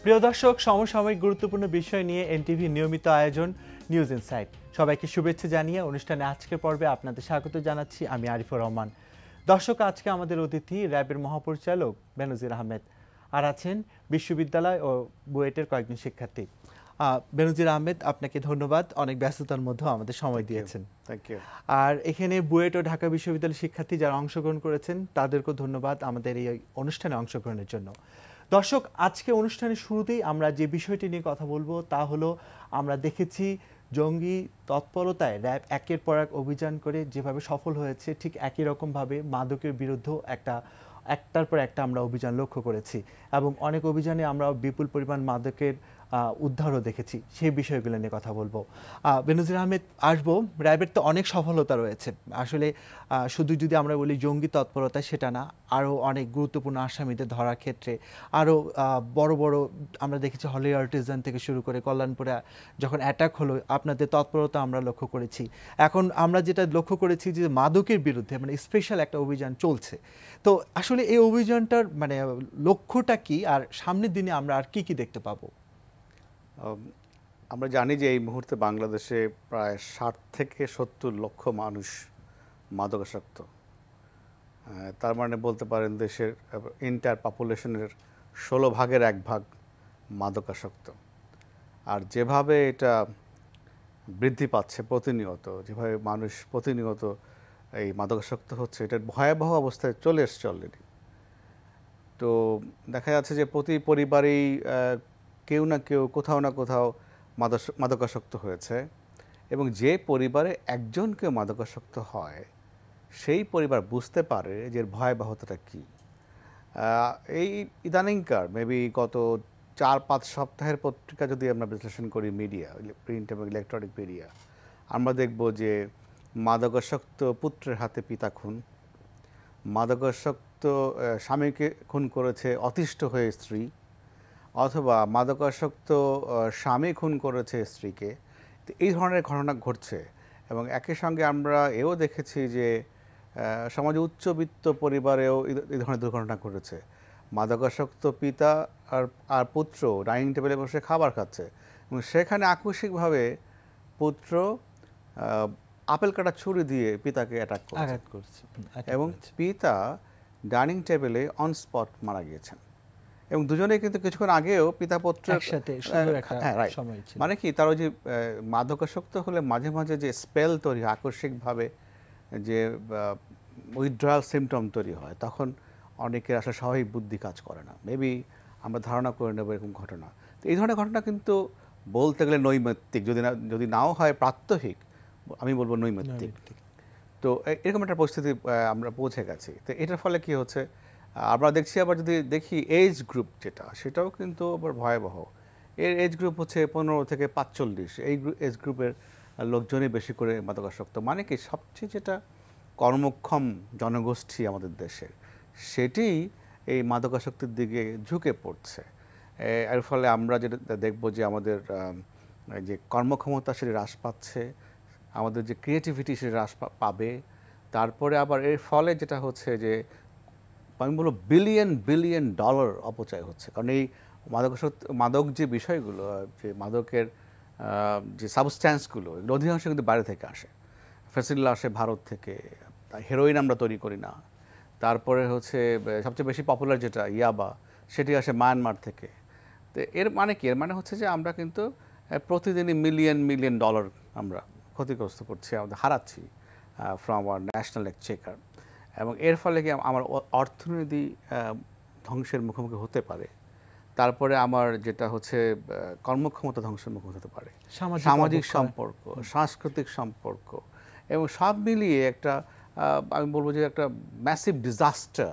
প্রিয় দর্শক, সমসাময়িক গুরুত্বপূর্ণ বিষয় নিয়ে এনটিভি নিয়মিত আয়োজন নিউজ ইনসাইট। সবাইকে শুভেচ্ছা জানিয়ে অনুষ্ঠানে আজকের পর্বে আপনাদের স্বাগত জানাচ্ছি আমি আরিফুর রহমান। দর্শক, আজকে আমাদের অতিথি র্যাবের মহাপরিচালক বেনজির আহমেদ, আর আছেন বিশ্ববিদ্যালয় ও বুয়েটের কয়েকজন শিক্ষার্থী। বেনজির আহমেদ, আপনাকে ধন্যবাদ, অনেক ব্যস্ততার মধ্যেও আমাদের সময় দিয়েছেন। Thank you. আর এখানে বুয়েট ও ঢাকা বিশ্ববিদ্যালয়ের শিক্ষার্থী যারা অংশগ্রহণ করেছেন তাদেরকেও ধন্যবাদ আমাদের এই অনুষ্ঠানে অংশগ্রহণের জন্য। দর্শক, আজকে অনুষ্ঠানের শুরুতেই আমরা যে বিষয়টি নিয়ে কথা বলবো তা হলো, আমরা দেখেছি জঙ্গি তৎপরতায় র্যাব একের পর এক অভিযান করে যেভাবে সফল হয়েছে, ঠিক একই রকমভাবে মাদকের বিরুদ্ধেও একটার পর একটা আমরা অভিযান লক্ষ্য করেছি এবং অনেক অভিযানে আমরা বিপুল পরিমাণ মাদকের উদ্ধারও দেখেছি। সেই বিষয়গুলো নিয়ে কথা বলবো। বেনজির আহমেদ, আসবো। র্যাবের তো অনেক সফলতা রয়েছে আসলে, শুধু যদি আমরা বলি জঙ্গি তৎপরতা সেটা না, আরও অনেক গুরুত্বপূর্ণ আসামিদের ধরার ক্ষেত্রে আরও বড় বড় আমরা দেখেছি হলি আর্টিজান থেকে শুরু করে কল্যাণপুরে যখন অ্যাটাক হলো, আপনাদের তৎপরতা আমরা লক্ষ্য করেছি। এখন আমরা যেটা লক্ষ্য করেছি যে মাদকের বিরুদ্ধে মানে স্পেশাল একটা অভিযান চলছে। তো আসলে এই অভিযানটার মানে লক্ষ্যটা কি, আর সামনের দিনে আমরা আর কি কি দেখতে পাবো? আমরা জানি যে এই মুহূর্তে বাংলাদেশে প্রায় 60 থেকে 70 লক্ষ মানুষ মাদকাসক্ত। তার মানে বলতে পারেন দেশের এন্টায়ার পপুলেশনের 16 ভাগের 1 ভাগ মাদকাসক্ত। আর যেভাবে এটা বৃদ্ধি পাচ্ছে প্রতিনিয়ত, যেভাবে মানুষ প্রতিনিয়ত এই মাদকাসক্ত হচ্ছে, এটার ভয়াবহ অবস্থায় চলে এসছে অলরেডি। তো দেখা যাচ্ছে যে প্রতি পরিবারেই কেউ না কেউ কোথাও না কোথাও মাদকাসক্ত হয়েছে, এবং যে পরিবারে একজন কেউ মাদকাসক্ত হয় সেই পরিবার বুঝতে পারে যে এর ভয়াবহতাটা কী। এই ইদানিংকার মেবি গত 4-5 সপ্তাহের পত্রিকা যদি আমরা বিশ্লেষণ করি, মিডিয়া, প্রিন্ট এবং ইলেকট্রনিক মিডিয়া, আমরা দেখব যে মাদকাসক্ত পুত্রের হাতে পিতা খুন, মাদকাসক্ত স্বামীকে খুন করেছে অতিষ্ঠ হয়ে স্ত্রী, অথবা মাদকাসক্ত স্বামী খুন করেছে স্ত্রীকে। তো এই ধরনের ঘটনা ঘটছে, এবং একই সঙ্গে আমরা এও দেখেছি যে সমাজে উচ্চবিত্ত পরিবারেও এই ধরনের দুর্ঘটনা ঘটেছে। মাদকাসক্ত পিতা আর পুত্র ডাইনিং টেবিলে বসে খাবার খাচ্ছে, এবং সেখানে আকস্মিকভাবে পুত্র আপেল কাটা ছুরি দিয়ে পিতাকে অ্যাটাক করছে, এবং পিতা ডাইনিং টেবিলে অন স্পট মারা গিয়েছেন। এবং দুজনেই কিন্তু কিছুক্ষণ আগেও পিতা পুত্র একসাথে, মানে কি তার ওই যে মাদকাসক্ত হলে মাঝে মাঝে যে স্পেল তৈরি হয়, আকস্মিকভাবে যে উইথড্রয়াল সিমটম তৈরি হয়, তখন অনেকের আসলে স্বাভাবিক বুদ্ধি কাজ করে না। মেবি আমরা ধারণা করে নেব এরকম ঘটনা। তো এই ধরনের ঘটনা কিন্তু বলতে গেলে নৈমিত্তিক, যদি নাও হয় প্রাত্যহিক, আমি বলবো নৈমিত্তিক। তো এরকম একটা পরিস্থিতি আমরা পৌঁছে গেছি। তো এটার ফলে কি হচ্ছে, আমরা দেখছি, আবার যদি দেখি এজ গ্রুপ যেটা, সেটাও কিন্তু আবার ভয়াবহ। এর এজ গ্রুপ হচ্ছে 15 থেকে 45। এই এজ গ্রুপের লোকজনই বেশি করে মাদকাসক্ত। মানে কি, সবচেয়ে যেটা কর্মক্ষম জনগোষ্ঠী আমাদের দেশের, সেটি এই মাদকাসক্তির দিকে ঝুঁকে পড়ছে। এর ফলে আমরা যেটা দেখব যে আমাদের যে কর্মক্ষমতা সেটি হ্রাস পাচ্ছে, আমাদের যে ক্রিয়েটিভিটি সেটি হ্রাস পাবে। তারপরে আবার এর ফলে যেটা হচ্ছে যে আমি বলবো বিলিয়ন বিলিয়ন ডলার অপচয় হচ্ছে। কারণ এই মাদক যে বিষয়গুলো, যে মাদকের যে সাবস্ট্যান্সগুলো, এগুলো অধিকাংশ কিন্তু বাইরে থেকে আসে। ফেসিলিটি আসে ভারত থেকে, হেরোইন আমরা তৈরি করি না। তারপরে হচ্ছে সবচেয়ে বেশি পপুলার যেটা ইয়াবা, সেটি আসে মায়ানমার থেকে। তো এর মানে কি? এর মানে হচ্ছে যে আমরা কিন্তু প্রতিদিনই মিলিয়ন মিলিয়ন ডলার আমরা ক্ষতিগ্রস্ত করছি, আমাদের হারাচ্ছি ফ্রম আওয়ার ন্যাশনাল এক্সচেকার। এবং এর ফলে কি আমার অর্থনীতি ধ্বংসের মুখোমুখি হতে পারে। তারপরে আমার যেটা হচ্ছে কর্মক্ষমতা ধ্বংসের মুখোমুখি হতে পারে, সামাজিক সম্পর্ক, সাংস্কৃতিক সম্পর্ক, এবং সব মিলিয়ে একটা আমি বলবো যে একটা ম্যাসিভ ডিজাস্টার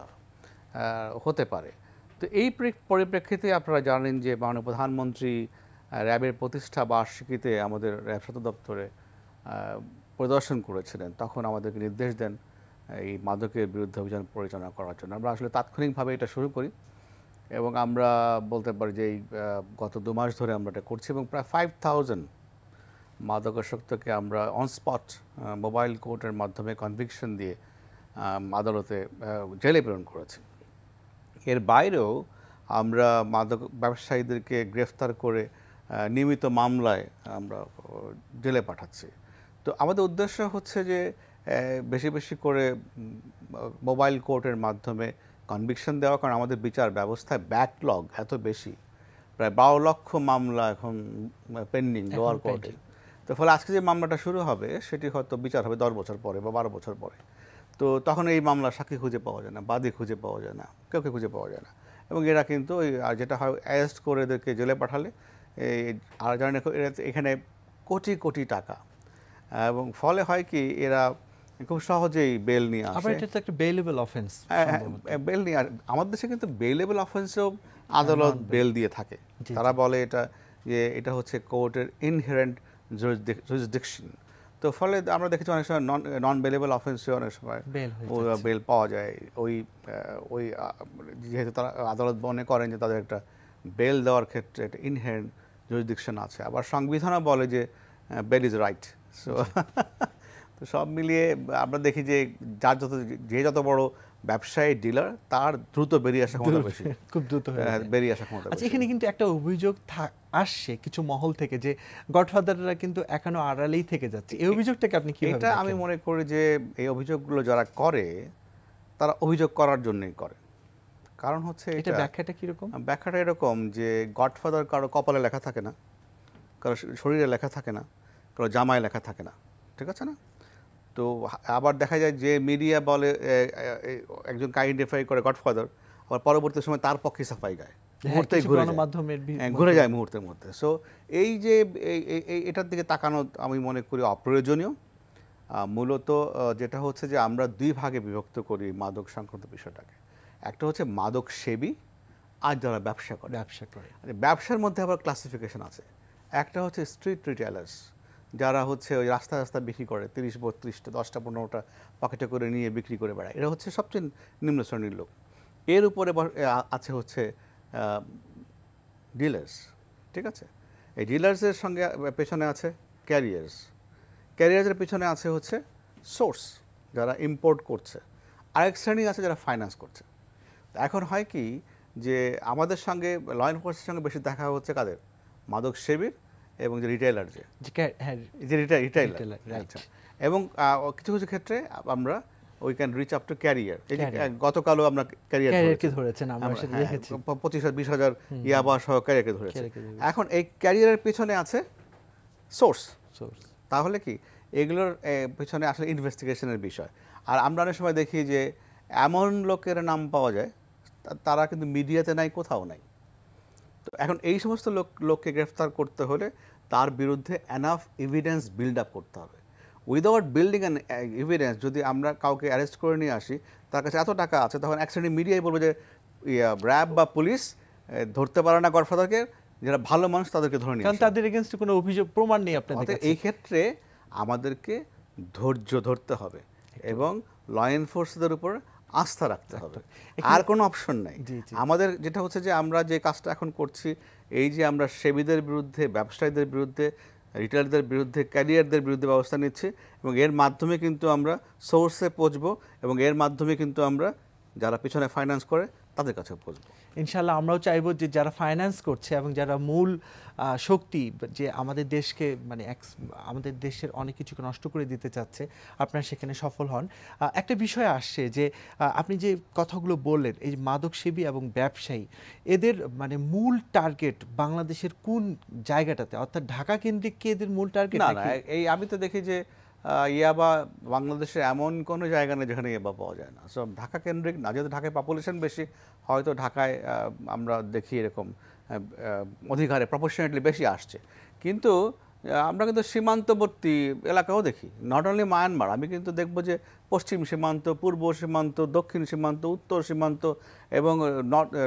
হতে পারে। তো এই পরিপ্রেক্ষিতে আপনারা জানেন যে মাননীয় প্রধানমন্ত্রী র্যাবের প্রতিষ্ঠা বার্ষিকীতে আমাদের র্যাব সদর দপ্তরে পরিদর্শন করেছিলেন। তখন আমাদেরকে নির্দেশ দেন এই মাদকের বিরুদ্ধে অভিযান পরিচালনা করার জন্য। আমরা আসলে তাৎক্ষণিকভাবে এটা শুরু করি, এবং আমরা বলতে পারি যে এই গত 2 মাস ধরে আমরা এটা করছি, এবং প্রায় 5000 মাদকাসক্তকে আমরা অন স্পট মোবাইল কোর্টের মাধ্যমে কনভিকশন দিয়ে আদালতে জেলে প্রেরণ করেছি। এর বাইরেও আমরা মাদক ব্যবসায়ীদেরকে গ্রেফতার করে নিয়মিত মামলায় আমরা জেলে পাঠাচ্ছি। তো আমাদের উদ্দেশ্য হচ্ছে যে বেশি বেশি করে মোবাইল কোর্টের মাধ্যমে কনভিকশন দেওয়া, কারণ আমাদের বিচার ব্যবস্থায় ব্যাকলগ এত বেশি, প্রায় 12 লক্ষ মামলা এখন পেন্ডিং লোয়ার কোর্টে। তো ফলে আজকে যে মামলাটা শুরু হবে সেটি হয়তো বিচার হবে 10 বছর পরে বা 12 বছর পরে। তো তখন এই মামলা সাক্ষী খুঁজে পাওয়া যায় না, বাদী খুঁজে পাওয়া যায় না, কেউকে খুঁজে পাওয়া যায় না। এবং এরা কিন্তু ওই যেটা হয় অ্যারেস্ট করে এদেরকে জেলে পাঠালে আর জানেন এখানে কোটি কোটি টাকা, এবং ফলে হয় কি এরা খুব সহজেই বেল নিয়ে আসে। এটা তো একটা বেলেবল অফেন্স। বেল নিয়ে আমাদের দেশে কিন্তু বেলেবল অফেন্সেও আদালত বেল দিয়ে থাকে। তারা বলে এটা হচ্ছে কোর্টের ইনহেরেন্ট জুরিসডিকশন। তো ফলে আমরা দেখেছি অনেক সময় নন বেলেবল অফেন্সে অনেক সময় বেল পাওয়া যায়। ওই যেহেতু তারা আদালত মনে করেন যে তাদের একটা বেল দেওয়ার ক্ষেত্রে একটা ইনহেরেন্ট জুরিসডিকশন আছে। আবার সংবিধানও বলে যে বেল ইজ রাইট। সো তো সব মিলিয়ে আমরা দেখি যে যত বড় ব্যবসায়ী ডিলার তার দ্রুত বেরিয়ে আসা ক্ষমতা বেশি, খুব দ্রুত বেরিয়ে আসা ক্ষমতা। আচ্ছা, এখানে কিন্তু একটা অভিযোগ আসছে কিছু মহল থেকে যে গডফাদাররা কিন্তু এখনো আড়ালেই থেকে যাচ্ছে। এই অভিযোগটাকে আপনি কিভাবে দেখেন? এটা আমি মনে করি যে এই অভিযোগগুলো যারা করে তারা অভিযোগ করার জন্যই করে। কারণ হচ্ছে এটা ব্যাখ্যাটা কিরকম? ব্যাখ্যাটা এরকম যে গডফাদার কারো কপালে লেখা থাকে না, কারো শরীরে লেখা থাকে না, কারো জামায় লেখা থাকে না, ঠিক আছে না? তো আবার দেখা যায় যে মিডিয়া বলে একজনকে আইডেন্টিফাই করে গডফাদার, আবার পরবর্তী সময় তার পক্ষে সাফাই গায়, মুহূর্তে ঘুরে যায় মুহূর্তের মধ্যে। সো এই যে এটার দিকে তাকানো আমি মনে করি অপ্রয়োজনীয়। মূলত যেটা হচ্ছে যে আমরা দুই ভাগে বিভক্ত করি মাদক সংক্রান্ত বিষয়টাকে। একটা হচ্ছে মাদক সেবী আর যারা ব্যবসা করে। ব্যবসার মধ্যে আবার ক্লাসিফিকেশন আছে। একটা হচ্ছে স্ট্রিট রিটেলার্স, যারা হচ্ছে ওই রাস্তা রাস্তা বিক্রি করে 30-32টা 10টা 15টা পকেটে করে নিয়ে বিক্রি করে বেড়ায়। এরা হচ্ছে সবচেয়ে নিম্ন শ্রেণীর লোক। এর উপরে আছে হচ্ছে ডিলার্স, ঠিক আছে? এই ডিলার্সের সঙ্গে পেছনে আছে ক্যারিয়ার্সের পেছনে আছে হচ্ছে সোর্স, যারা ইম্পোর্ট করছে। আরেক শ্রেণী আছে যারা ফাইন্যান্স করছে। এখন হয় কি যে আমাদের সঙ্গে ল এনফোর্সের সঙ্গে বেশি দেখা হচ্ছে কাদের? মাদক সেবীর এবং যে রিটেইলার, যে রিটেইলার। এবং কিছু কিছু ক্ষেত্রে আমরা we can reach up to career. গতকালও আমরা ক্যারিয়ারকে ধরেছেন, আমরা 25,000-20,000 ইয়াবা সহ ক্যারিয়ারকে ধরেছি। এখন এই ক্যারিয়ারের পিছনে আছে সোর্স। তাহলে কি এগুলোর পিছনে আসলে ইনভেস্টিগেশনের বিষয়। আর আমরা অনেক সময় দেখি যে এমন লোকের নাম পাওয়া যায় তারা কিন্তু মিডিয়াতে নাই, কোথাও নাই। তো এখন এই সমস্ত লোককে গ্রেফতার করতে হলে তার বিরুদ্ধে এনাফ এভিডেন্স বিল্ড আপ করতে হবে। উইদাউট বিল্ডিং অ্যান এভিডেন্স যদি আমরা কাউকে অ্যারেস্ট করে নিয়ে আসি, তার কাছে এত টাকা আছে, তখন এক শ্রেণী মিডিয়াই বলবে যে র্যাব বা পুলিশ ধরতে পারে না গডফাদারকে, যারা ভালো মানুষ তাদেরকে ধরে নিয়ে আসে, কারণ তাদের এগেইনস্টে কোনো অভিযোগ প্রমাণ নেই আপনাদের কাছে। এই ক্ষেত্রে আমাদেরকে ধৈর্য ধরতে হবে এবং ল এনফোর্সদের উপর আস্থা রাখতে হবে, আর কোনো অপশন নাই আমাদের। যেটা হচ্ছে যে আমরা যে কাজটা এখন করছি, এই যে আমরা সেবীদের বিরুদ্ধে, ব্যবসায়ীদের বিরুদ্ধে, রিটেলারদের বিরুদ্ধে, ক্যারিয়ারদের বিরুদ্ধে ব্যবস্থা নিচ্ছি, এবং এর মাধ্যমে কিন্তু আমরা সোর্সে পৌঁছবো, এবং এর মাধ্যমে কিন্তু আমরা যারা পিছনে ফাইন্যান্স করে তাদের কাছে পৌঁছবো। ইনশাআল্লাহ আমরাও চাইবো যে যারা ফাইন্যান্স করছে এবং যারা মূল শক্তি, যে আমাদের দেশকে মানে আমাদের দেশের অনেক কিছুকে নষ্ট করে দিতে চাচ্ছে, আপনারা সেখানে সফল হন। একটা বিষয় আসছে যে আপনি যে কথাগুলো বললেন, এই মাদকসেবী এবং ব্যবসায়ী, এদের মানে মূল টার্গেট বাংলাদেশের কোন জায়গাটাতে, অর্থাৎ ঢাকা কেন্দ্রিক কি এদের মূল টার্গেট? না, এই আমি তো দেখি যে ইয়াবা বাংলাদেশে এমন কোনো জায়গা নেই যেখানে ইয়াবা পাওয়া যায় না। সব ঢাকা কেন্দ্রিক না, যেহেতু ঢাকায় পপুলেশন বেশি, হয়তো ঢাকায় আমরা দেখি এরকম অধিকারে প্রপোর্শনেটলি বেশি আসছে, কিন্তু আমরা কিন্তু সীমান্তবর্তী এলাকাও দেখি, নট অনলি মায়ানমার। আমি কিন্তু দেখব যে পশ্চিম সীমান্ত, পূর্ব সীমান্ত, দক্ষিণ সীমান্ত, উত্তর সীমান্ত, এবং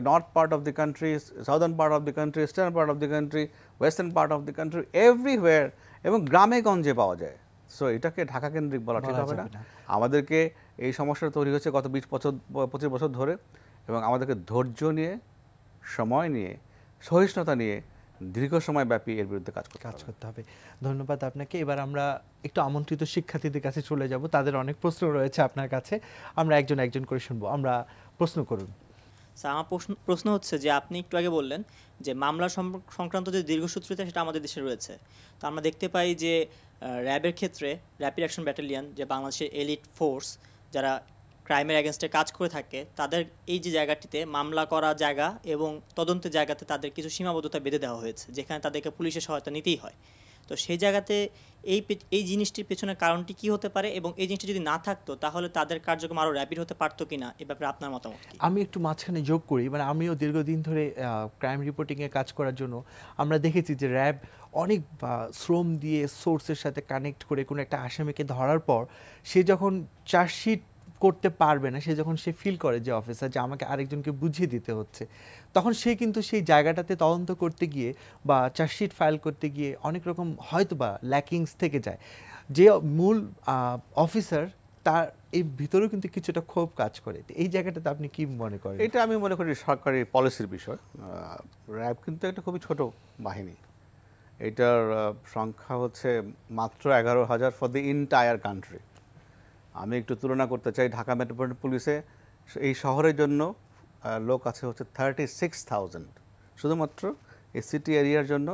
north part of the country, southern part of the country, eastern part of the country, western part of the country, everywhere, এবং গ্রামে গঞ্জে পাওয়া যায়। সো এটাকে ঢাকা কেন্দ্রিক বলা ঠিক হবে না। আমাদেরকে এই সমস্যাটা তৈরি হচ্ছে গত 20-25 বছর ধরে, এবং আমাদেরকে ধৈর্য নিয়ে, সময় নিয়ে, সহিষ্ণুতা নিয়ে দীর্ঘ সময় ব্যাপী এর বিরুদ্ধে কাজ করতে হবে। ধন্যবাদ আপনাকে। এবার আমরা একটু আমন্ত্রিত শিক্ষার্থীদের কাছে চলে যাব, তাদের অনেক প্রশ্ন রয়েছে আপনার কাছে, আমরা একজন একজন করে শুনবো। আমরা প্রশ্ন করুন। স্যার আমার প্রশ্ন হচ্ছে যে আপনি একটু আগে বললেন যে মামলা সংক্রান্ত যে দীর্ঘসূত্রিতা সেটা আমাদের দেশে রয়েছে, তো আমরা দেখতে পাই যে র্যাবের ক্ষেত্রে র্যাপিড অ্যাকশন ব্যাটালিয়ন যে বাংলাদেশের এলিট ফোর্স যারা ক্রাইমের অ্যাগেনস্টে কাজ করে থাকে, তাদের এই যে জায়গাটিতে মামলা করা জায়গা এবং তদন্তের জায়গাতে তাদের কিছু সীমাবদ্ধতা বেঁধে দেওয়া হয়েছে, যেখানে তাদেরকে পুলিশের সহায়তা নিতেই হয়। তো সেই জায়গাতে এই জিনিসটির পেছনে কারণটি কি হতে পারে, এবং এই জিনিসটি যদি না থাকতো তাহলে তাদের কার্যক্রম আরও র্যাপিড হতে পারতো কিনা, এ ব্যাপারে আপনার মতামত কি? আমি একটু মাঝখানে যোগ করি, মানে আমিও দীর্ঘদিন ধরে ক্রাইম রিপোর্টিংয়ে কাজ করার জন্য আমরা দেখেছি যে র্যাব অনেক শ্রম দিয়ে সোর্সের সাথে কানেক্ট করে কোনো একটা আসামিকে ধরার পর সে যখন চার্জশিট করতে পারবে না, সে যখন সে ফিল করে যে অফিসার যে আমাকে আরেকজনকে বুঝিয়ে দিতে হচ্ছে, তখন সে কিন্তু সেই জায়গাটাতে তদন্ত করতে গিয়ে বা চার্জশিট ফাইল করতে গিয়ে অনেক রকম হয়তো বা ল্যাকিংস থেকে যায়। যে মূল অফিসার তার এই ভিতরেও কিন্তু কিছুটা ক্ষোভ কাজ করে। এই জায়গাটাতে আপনি কি মনে করেন? এটা আমি মনে করি সরকারি পলিসির বিষয়। র্যাব কিন্তু একটা খুবই ছোট বাহিনী, এটার সংখ্যা হচ্ছে মাত্র 11,000 ফর দি ইন্টায়ার কান্ট্রি। আমি একটু তুলনা করতে চাই, ঢাকা মেট্রোপলিটন পুলিশে এই শহরের জন্য লোক আছে হচ্ছে 36,000, শুধুমাত্র এই সিটি এরিয়ার জন্য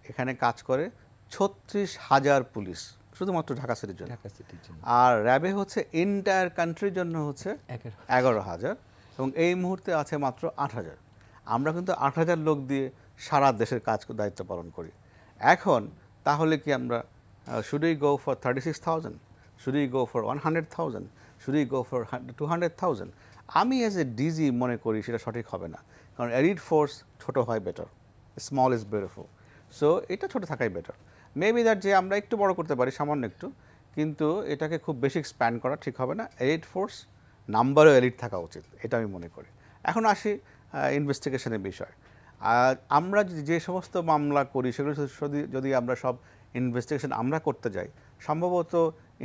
এখানে কাজ করে 36,000 পুলিশ শুধুমাত্র ঢাকা সিটির জন্য। আর র্যাবে হচ্ছে ইন্টায়ার কান্ট্রির জন্য হচ্ছে 11,000 এবং এই মুহূর্তে আছে মাত্র 8,000। আমরা কিন্তু 8,000 লোক দিয়ে সারা দেশের কাজ দায়িত্ব পালন করি। এখন তাহলে কি আমরা should we go for 36,000? Should we go for 100,000? Should we go for 200,000? আমি অ্যাজ এ ডিজি মনে করি সেটা সঠিক হবে না, কারণ এলিট ফোর্স ছোট হয় better, small is beautiful. So এটা ছোট থাকাই বেটার। মেবি দ্যাট যে আমরা একটু বড় করতে পারি সামান্য একটু, কিন্তু এটাকে খুব বেশি এক্সপ্যান্ড করা ঠিক হবে না। এলিট ফোর্স নাম্বারও এলিট থাকা উচিত, এটা আমি মনে করি। এখন আসি ইনভেস্টিগেশনের বিষয়। আমরা যে সমস্ত মামলা করি সেগুলো যদি আমরা সব ইনভেস্টিগেশন আমরা করতে যাই, সম্ভবত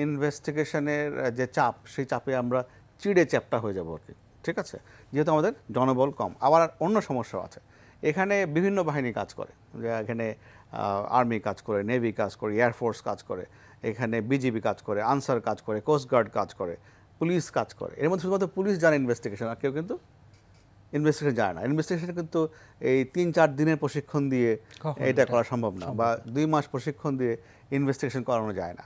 ইনভেস্টিগেশনের যে চাপ, সেই চাপে আমরা চিড়ে চ্যাপটা হয়ে যাবো আর কি। ঠিক আছে, যেহেতু আমাদের জনবল কম। আবার অন্য সমস্যাও আছে, এখানে বিভিন্ন বাহিনী কাজ করে, এখানে আর্মি কাজ করে, নেভি কাজ করে, এয়ারফোর্স কাজ করে, এখানে বিজিবি কাজ করে, আনসার কাজ করে, কোস্টগার্ড কাজ করে, পুলিশ কাজ করে। এর মধ্যে শুধুমাত্র পুলিশ জানে ইনভেস্টিগেশন, আর কেউ কিন্তু ইনভেস্টিগেশন যায় না। ইনভেস্টিগেশন কিন্তু এই 3-4 দিনের প্রশিক্ষণ দিয়ে এটা করা সম্ভব না, বা 2 মাস প্রশিক্ষণ দিয়ে ইনভেস্টিগেশন করানো যায় না।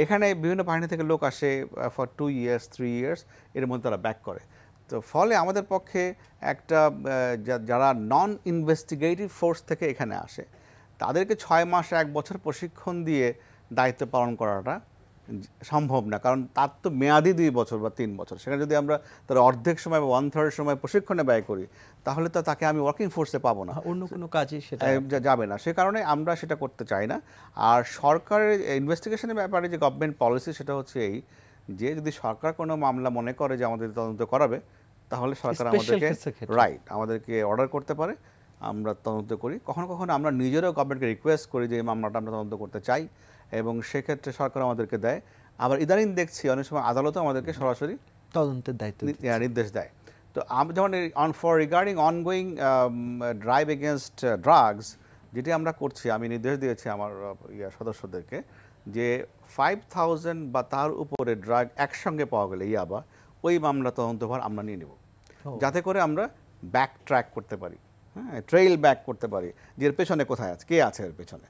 এখানে বিভিন্ন বাহিনী থেকে লোক আসে ফর 2 ইয়ার্স 3 ইয়ার্স, এর মধ্যে তারা ব্যাক করে। তো ফলে আমাদের পক্ষে একটা যারা নন ইনভেস্টিগেটিভ ফোর্স থেকে এখানে আসে তাদেরকে 6 মাস 1 বছর প্রশিক্ষণ দিয়ে দায়িত্ব পালন করাটা সম্ভব না, কারণ তার তো মেয়াদি 2 বছর বা 3 বছর। সেখানে যদি আমরা তার অর্ধেক সময় বা 1/3 সময় প্রশিক্ষণে ব্যয় করি, তাহলে তো তাকে আমি ওয়ার্কিং ফোর্সে পাবো না, অন্য কোনো কাজে সেটা যাবে না। সে কারণে আমরা সেটা করতে চাই না। আর সরকারের ইনভেস্টিগেশনের ব্যাপারে যে গভর্নমেন্ট পলিসি, সেটা হচ্ছে এই যে যদি সরকার কোনো মামলা মনে করে যে আমাদের তদন্ত করাবে, তাহলে সরকার আমাদেরকে অর্ডার করতে পারে, আমরা তদন্ত করি। কখনো কখনো আমরা নিজেরাও গভর্নমেন্টকে রিকোয়েস্ট করি যে এই মামলাটা আমরা তদন্ত করতে চাই, এবং সেক্ষেত্রে সরকার আমাদেরকে দেয়। আবার ইদানিং দেখছি অনেক সময় আদালতও আমাদেরকে সরাসরি তদন্তের দায়িত্ব নির্দেশ দেয়। তো যেমন regarding ongoing drive against drugs, যেটি আমরা করছি, আমি নির্দেশ দিয়েছি আমার সদস্যদেরকে যে 5,000 বা তার উপরে ড্রাগ একসঙ্গে পাওয়া গেলে ইয়াবা, ওই মামলা তদন্তভার আমরা নিয়ে নেব, যাতে করে আমরা ব্যাক ট্র্যাক করতে পারি, হ্যাঁ, ট্রেইল ব্যাক করতে পারি যে এর পেছনে কোথায় আছে, কে আছে এর পেছনে।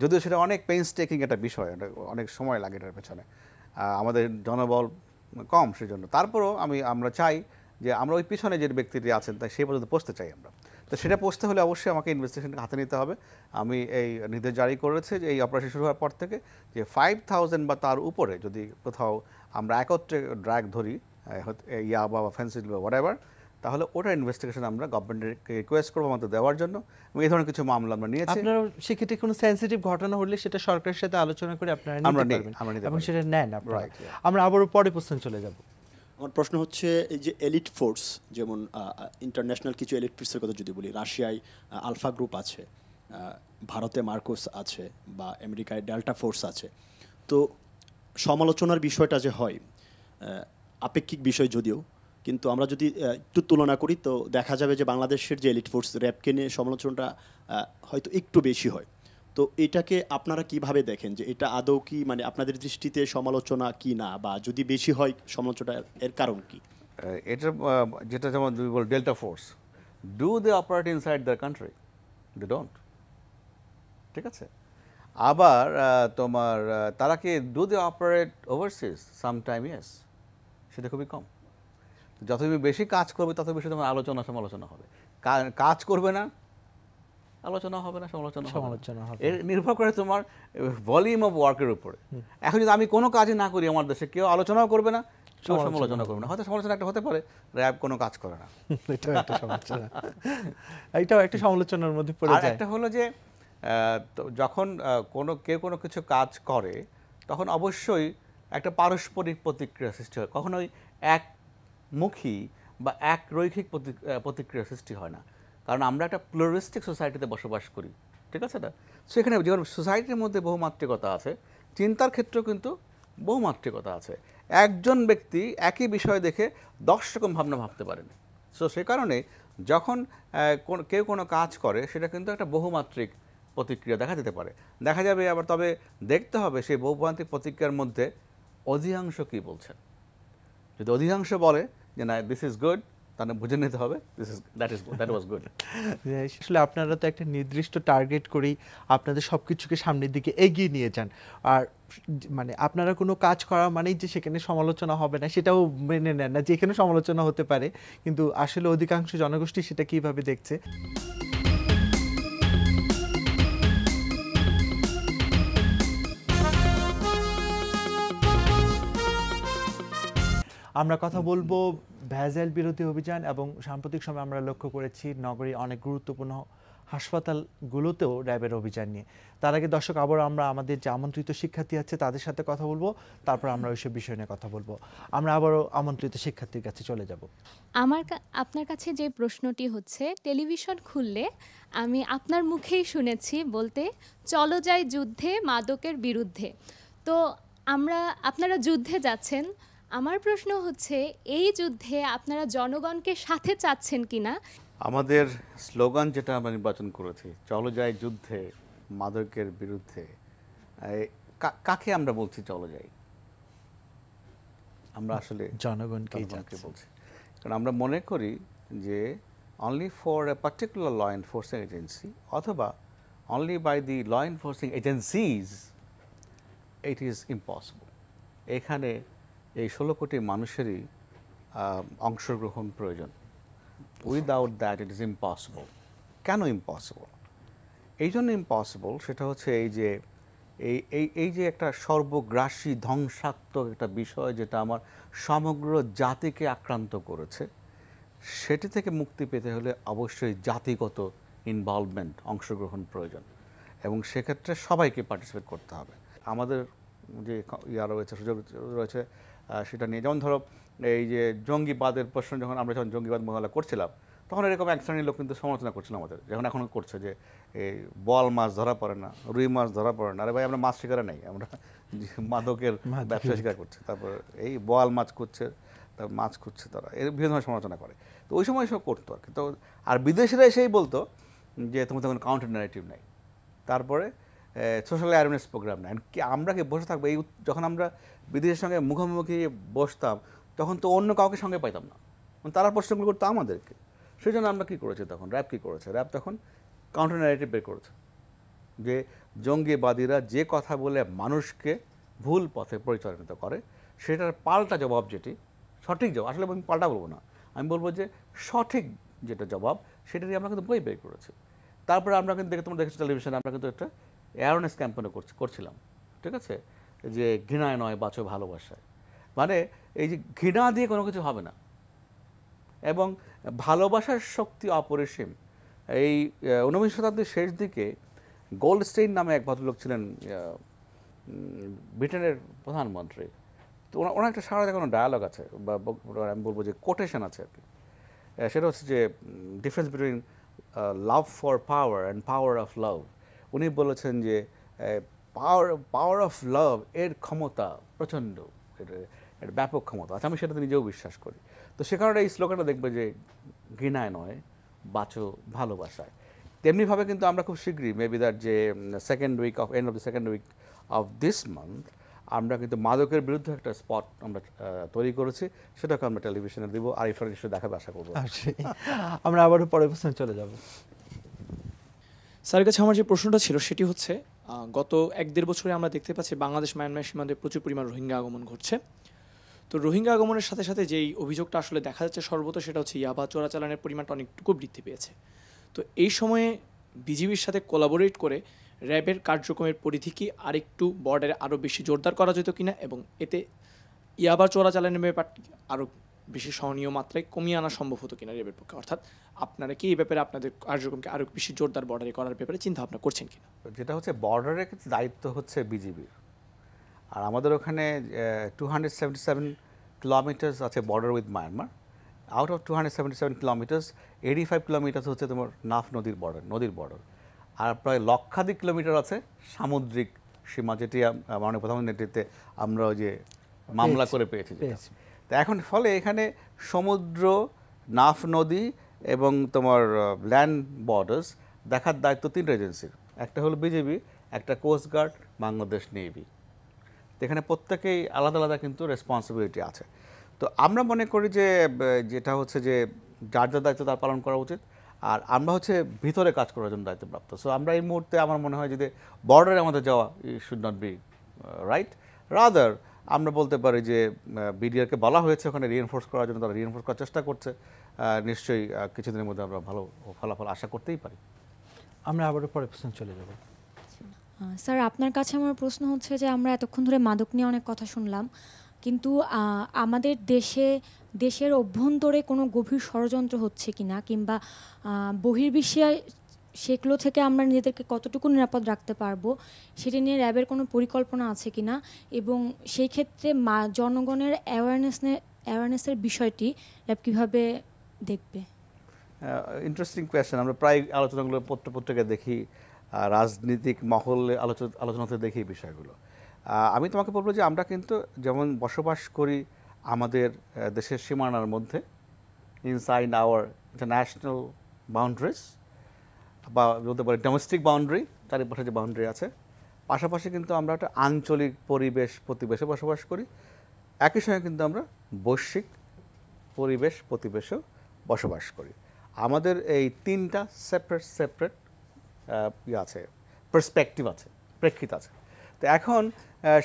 যদিও সেটা অনেক পেইনস্টেকিং একটা বিষয়, অনেক সময় লাগে এটার পেছনে, আমাদের জনবল কম, সেজন্য। তারপরও আমরা চাই যে আমরা ওই পিছনে যে ব্যক্তিটি আছেন তাই সেই পর্যন্ত পৌঁছতে চাই আমরা। তো সেটা পৌঁছতে হলে অবশ্যই আমাকে ইনভেস্টিগেশনকে হাতে নিতে হবে। আমি এই নির্দেশ জারি করেছি যে এই অপারেশন শুরু হওয়ার পর থেকে যে 5,000 বা তার উপরে যদি কোথাও আমরা একত্রে ড্রাগ ধরি, ইয়াবা বা ফেন্সিডিল বা হোয়াটএভার, তাহলে ওটা ইনভেস্টিগেশন আমরা গভর্নমেন্টকে রিকোয়েস্ট করবো আমাদের দেওয়ার জন্য, এবং এই ধরনের কিছু মামলা আমরা নিয়েছি। আপনারা সেক্ষেত্রে কোনো সেনসিটিভ ঘটনা হলে সেটা সরকারের সাথে আলোচনা করে আপনারা নিতে পারবেন এবং সেটা নেন আপনারা। আমরা আবারও পরে প্রশ্ন চলে যাব। আমার প্রশ্ন হচ্ছে, এই যে এলিট ফোর্স, যেমন ইন্টারন্যাশনাল কিছু এলিট ফোর্সের কথা যদি বলি, রাশিয়ায় আলফা গ্রুপ আছে, ভারতে মার্কোস আছে, বা আমেরিকায় ডেল্টা ফোর্স আছে, তো সমালোচনার বিষয়টা যে হয় আপেক্ষিক বিষয় যদিও, কিন্তু আমরা যদি একটু তুলনা করি তো দেখা যাবে যে বাংলাদেশের যে এলিট ফোর্স র্যাবকে নিয়ে সমালোচনাটা হয়তো একটু বেশি হয়। তো এটাকে আপনারা কিভাবে দেখেন, যে এটা আদৌ কি মানে আপনাদের দৃষ্টিতে সমালোচনা কি না, বা যদি বেশি হয় সমালোচনা এর কারণ কি? এটা যেটা যেমন বল Delta force, do they operate inside the country? They don't, ঠিক আছে। আবার তোমার তারা কি do they operate overseas? Sometime yes, সেটা খুবই কম। যত তুমি বেশি কাজ করবে তত বেশি তোমার আলোচনা সমালোচনা হবে, কাজ করবে না আলোচনা হবে না, সমালোচনা হবে। এর নির্ভর করে তোমার ভলিউম অফ ওয়ার্কের উপরে। এখন যদি আমি কোনো কাজই না করি আমার দেশে, কেউ আলোচনাও করবে না, কেউ সমালোচনা করবে না। হয়তো সমালোচনা একটা হতে পারে, র্যাব কোনো কাজ করে না, এটাও একটা সমালোচনা, এটাও একটা সমালোচনার মধ্যে পড়ে যায়। একটা হলো যে যখন কেউ কোনো কিছু কাজ করে তখন অবশ্যই একটা পারস্পরিক প্রতিক্রিয়া সৃষ্টি হয়, কখনোই একমুখী বা এক রৈখিক প্রতিক্রিয়া সৃষ্টি হয় না, কারণ আমরা একটা প্লুরালিস্টিক সোসাইটিতে বসবাস করি, ঠিক আছে না? সেখানে যেমন সোসাইটির মধ্যে বহুমাত্রিকতা আছে, চিন্তার ক্ষেত্রেও কিন্তু বহুমাত্রিকতা আছে। একজন ব্যক্তি একই বিষয় দেখে 10 রকম ভাবনা ভাবতে পারেন। সো সে কারণে যখন কেউ কোনো কাজ করে সেটা কিন্তু একটা বহুমাত্রিক প্রতিক্রিয়া দেখা যেতে পারে, দেখা যাবে আবার। তবে দেখতে হবে সেই বহুমাত্রিক প্রতিক্রিয়ার মধ্যে অধিকাংশ কী বলছেন। যদি অধিকাংশ বলে যে না দিস ইজ গুড, তাহলে বুঝে নিতে হবে দ্যাট ওয়াজ গুড। আসলে আপনারা তো একটা নির্দিষ্ট টার্গেট করেই আপনাদের সব কিছুকে সামনের দিকে এগিয়ে নিয়ে যান, আর মানে আপনারা কোনো কাজ করা মানেই যে সেখানে সমালোচনা হবে না সেটাও মেনে নেন না, যেখানে সমালোচনা হতে পারে, কিন্তু আসলে অধিকাংশ জনগোষ্ঠী সেটা কীভাবে দেখছে। আমরা কথা বলবো ভেজাল বিরোধী অভিযান, এবং সাম্প্রতিক সময় আমরা লক্ষ্য করেছি নগরীর অনেক গুরুত্বপূর্ণ হাসপাতালগুলোতেও র্যাবের অভিযান নিয়ে। তার আগে দর্শক আবার আমরা আমাদের যে আমন্ত্রিত শিক্ষার্থী আছে তাদের সাথে কথা বলবো, তারপর আমরা ওইসব বিষয় নিয়ে কথা বলবো। আমরা আবারও আমন্ত্রিত শিক্ষার্থীর কাছে চলে যাব। আপনার কাছে যে প্রশ্নটি হচ্ছে, টেলিভিশন খুললে আমি আপনার মুখেই শুনেছি বলতে চলো যাই যুদ্ধে মাদকের বিরুদ্ধে। তো আপনারা যুদ্ধে যাচ্ছেন, আমার প্রশ্ন হচ্ছে এই যুদ্ধে আপনারা জনগণকে সাথে চাচ্ছেন কিনা? আমাদের স্লোগান যেটা আমরা নির্বাচন করেছি, চলো যাই যুদ্ধে মাদকের বিরুদ্ধে, কাকে আমরা বলছি চলো যাই? আমরা আসলে জনগণকে বলছি, কারণ আমরা মনে করি যে only for a particular law enforcing agency অথবা only by the law enforcing agencies it is impossible. এখানে এই 16 কোটি মানুষেরই অংশগ্রহণ প্রয়োজন। Without that it is impossible. কেন ইম্পসিবল? এই জন্য ইম্পসিবল, সেটা হচ্ছে এই যে একটা সর্বগ্রাসী ধ্বংসাত্মক একটা বিষয় যেটা আমার সমগ্র জাতিকে আক্রান্ত করেছে, সেটি থেকে মুক্তি পেতে হলে অবশ্যই জাতিগত ইনভলভমেন্ট, অংশগ্রহণ প্রয়োজন, এবং সেক্ষেত্রে সবাইকে পার্টিসিপেট করতে হবে। আমাদের যে রয়েছে, সুযোগ রয়েছে সেটা নিয়ে, যেমন ধরো এই যে জঙ্গিবাদের প্রশ্ন, আমরা যখন জঙ্গিবাদ মোকাবেলা করছিলাম তখন এরকম এক শ্রেণীর লোক কিন্তু সমালোচনা করছিল আমাদের, যখন এখনও করছে যে এই বোয়াল মাছ ধরা পড়ে না, রুই মাছ ধরা পড়ে না। আরে ভাই, আমরা মাছ শিকারে নেই, আমরা মাদকের ব্যবসা শিকার করছি, তারপর এই বোয়াল মাছ খুঁজছে, তারপর মাছ খুঁজছে, তারা এর বিভিন্ন ধরনের সমালোচনা করে। তো ওই সময় সব করতো আর কি। তো আর বিদেশিরা এসেই বলতো যে তোমার তো কোনো কাউন্টার ন্যারেটিভ নেই, তারপরে সোশ্যাল অ্যাওয়ারনেস প্রোগ্রাম নেই। আমরা কি বসে থাকবো? এই যখন আমরা বিদেশের সঙ্গে মুখোমুখি বসতাম তখন তো অন্য কাউকে সঙ্গে পাইতাম না, তারা প্রশ্নগুলো করতো আমাদেরকে। সেই জন্য আমরা কী করেছি তখন, র্যাব কী করেছে, র্যাব তখন কাউন্টার ন্যারেটিভ বের করেছে যে জঙ্গিবাদীরা যে কথা বলে মানুষকে ভুল পথে পরিচালিত করে সেটার পাল্টা জবাব, যেটি সঠিক জবাব, আসলে আমি পাল্টা বলবো না, আমি বলবো যে সঠিক যেটা জবাব, সেটা নিয়ে আমরা কিন্তু বই বের করেছি। তারপরে আমরা কিন্তু তোমরা দেখেছো টেলিভিশনে, আমরা কিন্তু একটা অ্যাওয়ারনেস ক্যাম্পেনও করছিলাম, ঠিক আছে, যে ঘৃণায় নয় বাঁচো ভালোবাসায়। মানে এই যে ঘৃণা দিয়ে কোনো কিছু হবে না, এবং ভালোবাসার শক্তি অপরিসীম। এই 19 শতাব্দীর শেষ দিকে গোল্ডস্টেইন নামে এক ভদ্রলোক ছিলেন, ব্রিটেনের প্রধানমন্ত্রী। তো ওনার একটা সারা কোনো ডায়ালগ আছে, বা আমি বলবো যে কোটেশন আছে আর কি। সেটা হচ্ছে যে difference between love for power and power of love. উনি বলেছেন যে পাওয়ার অফ লাভ এর ক্ষমতা প্রচণ্ড, এটা ব্যাপক ক্ষমতা। আচ্ছা, আমি সেটাতে নিজেও বিশ্বাস করি। তো সে কারণে এই স্লোগানটা দেখবে যে ঘৃণায় নয় বাঁচো ভালোবাসায়। তেমনিভাবে কিন্তু আমরা খুব শীঘ্রই মেবি দ্যাট যে end of the second week of this month আমরা কিন্তু মাদকের বিরুদ্ধে একটা স্পট আমরা তৈরি করেছি, সেটাকে আমরা টেলিভিশনে দিব, আর ইফার নিশ্চয়ই দেখাবে আশা করবো। আমরা আবারও পরের প্রশ্নে চলে যাব। স্যারের কাছে আমার যে প্রশ্নটা ছিল সেটি হচ্ছে, গত 1-1.5 বছরে আমরা দেখতে পাচ্ছি বাংলাদেশ মায়ানমার সীমান্তে প্রচুর পরিমাণ রোহিঙ্গা আগমন ঘটছে। তো রোহিঙ্গা আগমনের সাথে সাথে যেই অভিযোগটা আসলে দেখা যাচ্ছে সর্বত, সেটা হচ্ছে ইয়াবা চোরাচালানের পরিমাণটা অনেকটুকু বৃদ্ধি পেয়েছে। তো এই সময়ে বিজিবির সাথে কোলাবোরেট করে র্যাবের কার্যক্রমের পরিধি কি আরেকটু বর্ডারে আরও বেশি জোরদার করা যেত কিনা, এবং এতে ইয়াবা চোরাচালানের ব্যাপারটি আরও বেশি সহনীয় মাত্রায় কমিয়ে আনা সম্ভব হতো কিনা র্যাবের পক্ষে? অর্থাৎ আপনারা কি এই ব্যাপারে আপনাদের কার্যক্রমকে আরও বেশি জোরদার বর্ডারে করার ব্যাপারে চিন্তা ভাবনা করছেন কিনা? যেটা হচ্ছে বর্ডারের দায়িত্ব হচ্ছে বিজিবির, আর আমাদের ওখানে 277 কিলোমিটার্স আছে border with Myanmar. Out of 277 kilometres 85 kilometres হচ্ছে তোমার নাফ নদীর বর্ডার, আর প্রায় লক্ষাধিক কিলোমিটার আছে সামুদ্রিক সীমা, যেটি মাননীয় প্রধানমন্ত্রীর নেতৃত্বে আমরা ওই যে মামলা করে পেয়েছি। তো এখন ফলে এখানে সমুদ্র, নাফ নদী এবং তোমার ল্যান্ড বর্ডার্স দেখার দায়িত্ব 3 এজেন্সির। একটা হলো বিজিবি, একটা কোস্টগার্ড, বাংলাদেশ নেভি। তো এখানে প্রত্যেকেই আলাদা আলাদা কিন্তু রেসপন্সিবিলিটি আছে। তো আমরা মনে করি যে যেটা হচ্ছে যে যার যার দায়িত্ব তার পালন করা উচিত, আর আমরা হচ্ছে ভিতরে কাজ করার জন্য দায়িত্বপ্রাপ্ত। সো আমরা এই মুহূর্তে আমার মনে হয় যদি বর্ডারে আমাদের যাওয়া should not be right, rather আমরা বলতে পারি যে বিডিআরকে বলা হয়েছে ওখানে রিএনফোর্স করার জন্য, তারা রিএনফোর্স করার চেষ্টা করছে। নিশ্চয়ই কিছুদিনের মধ্যে আমরা ভালো ফলাফল আশা করতেই পারি। আমরা আবারও পরের প্রশ্ন চলে যাব। স্যার, আপনার কাছে আমার প্রশ্ন হচ্ছে যে আমরা এতক্ষণ ধরে মাদক নিয়ে অনেক কথা শুনলাম, কিন্তু আমাদের দেশের অভ্যন্তরে কোনো গভীর ষড়যন্ত্র হচ্ছে কিনা, কিংবা বহির্বিশ্বে সেগুলো থেকে আমরা নিজেদেরকে কতটুকু নিরাপদ রাখতে পারবো, সেটা নিয়ে র্যাবের কোনো পরিকল্পনা আছে কিনা, এবং সেই ক্ষেত্রে জনগণের অ্যাওয়ারনেসের বিষয়টি র্যাব কীভাবে দেখবে? Interesting question. আমরা প্রায় আলোচনাগুলো পত্রিকায় দেখি, রাজনীতিক মহলে আলোচনাতে দেখি বিষয়গুলো। আমি তোমাকে বলবো যে আমরা কিন্তু যেমন বসবাস করি আমাদের দেশের সীমানার মধ্যে, ইনসাইড আওয়ার ইন্টারন্যাশনাল বাউন্ডারিজ, বা বলতে পারি ডোমেস্টিক বাউন্ডারি, চারিপাশে যে বাউন্ডারি আছে, পাশাপাশি কিন্তু আমরা একটা আঞ্চলিক প্রতিবেশে বসবাস করি। একই সঙ্গে কিন্তু আমরা বৈশ্বিক প্রতিবেশেও বসবাস করি। আমাদের এই 3টা সেপারেট আছে, পার্সপেক্টিভ আছে, প্রেক্ষিত আছে। তো এখন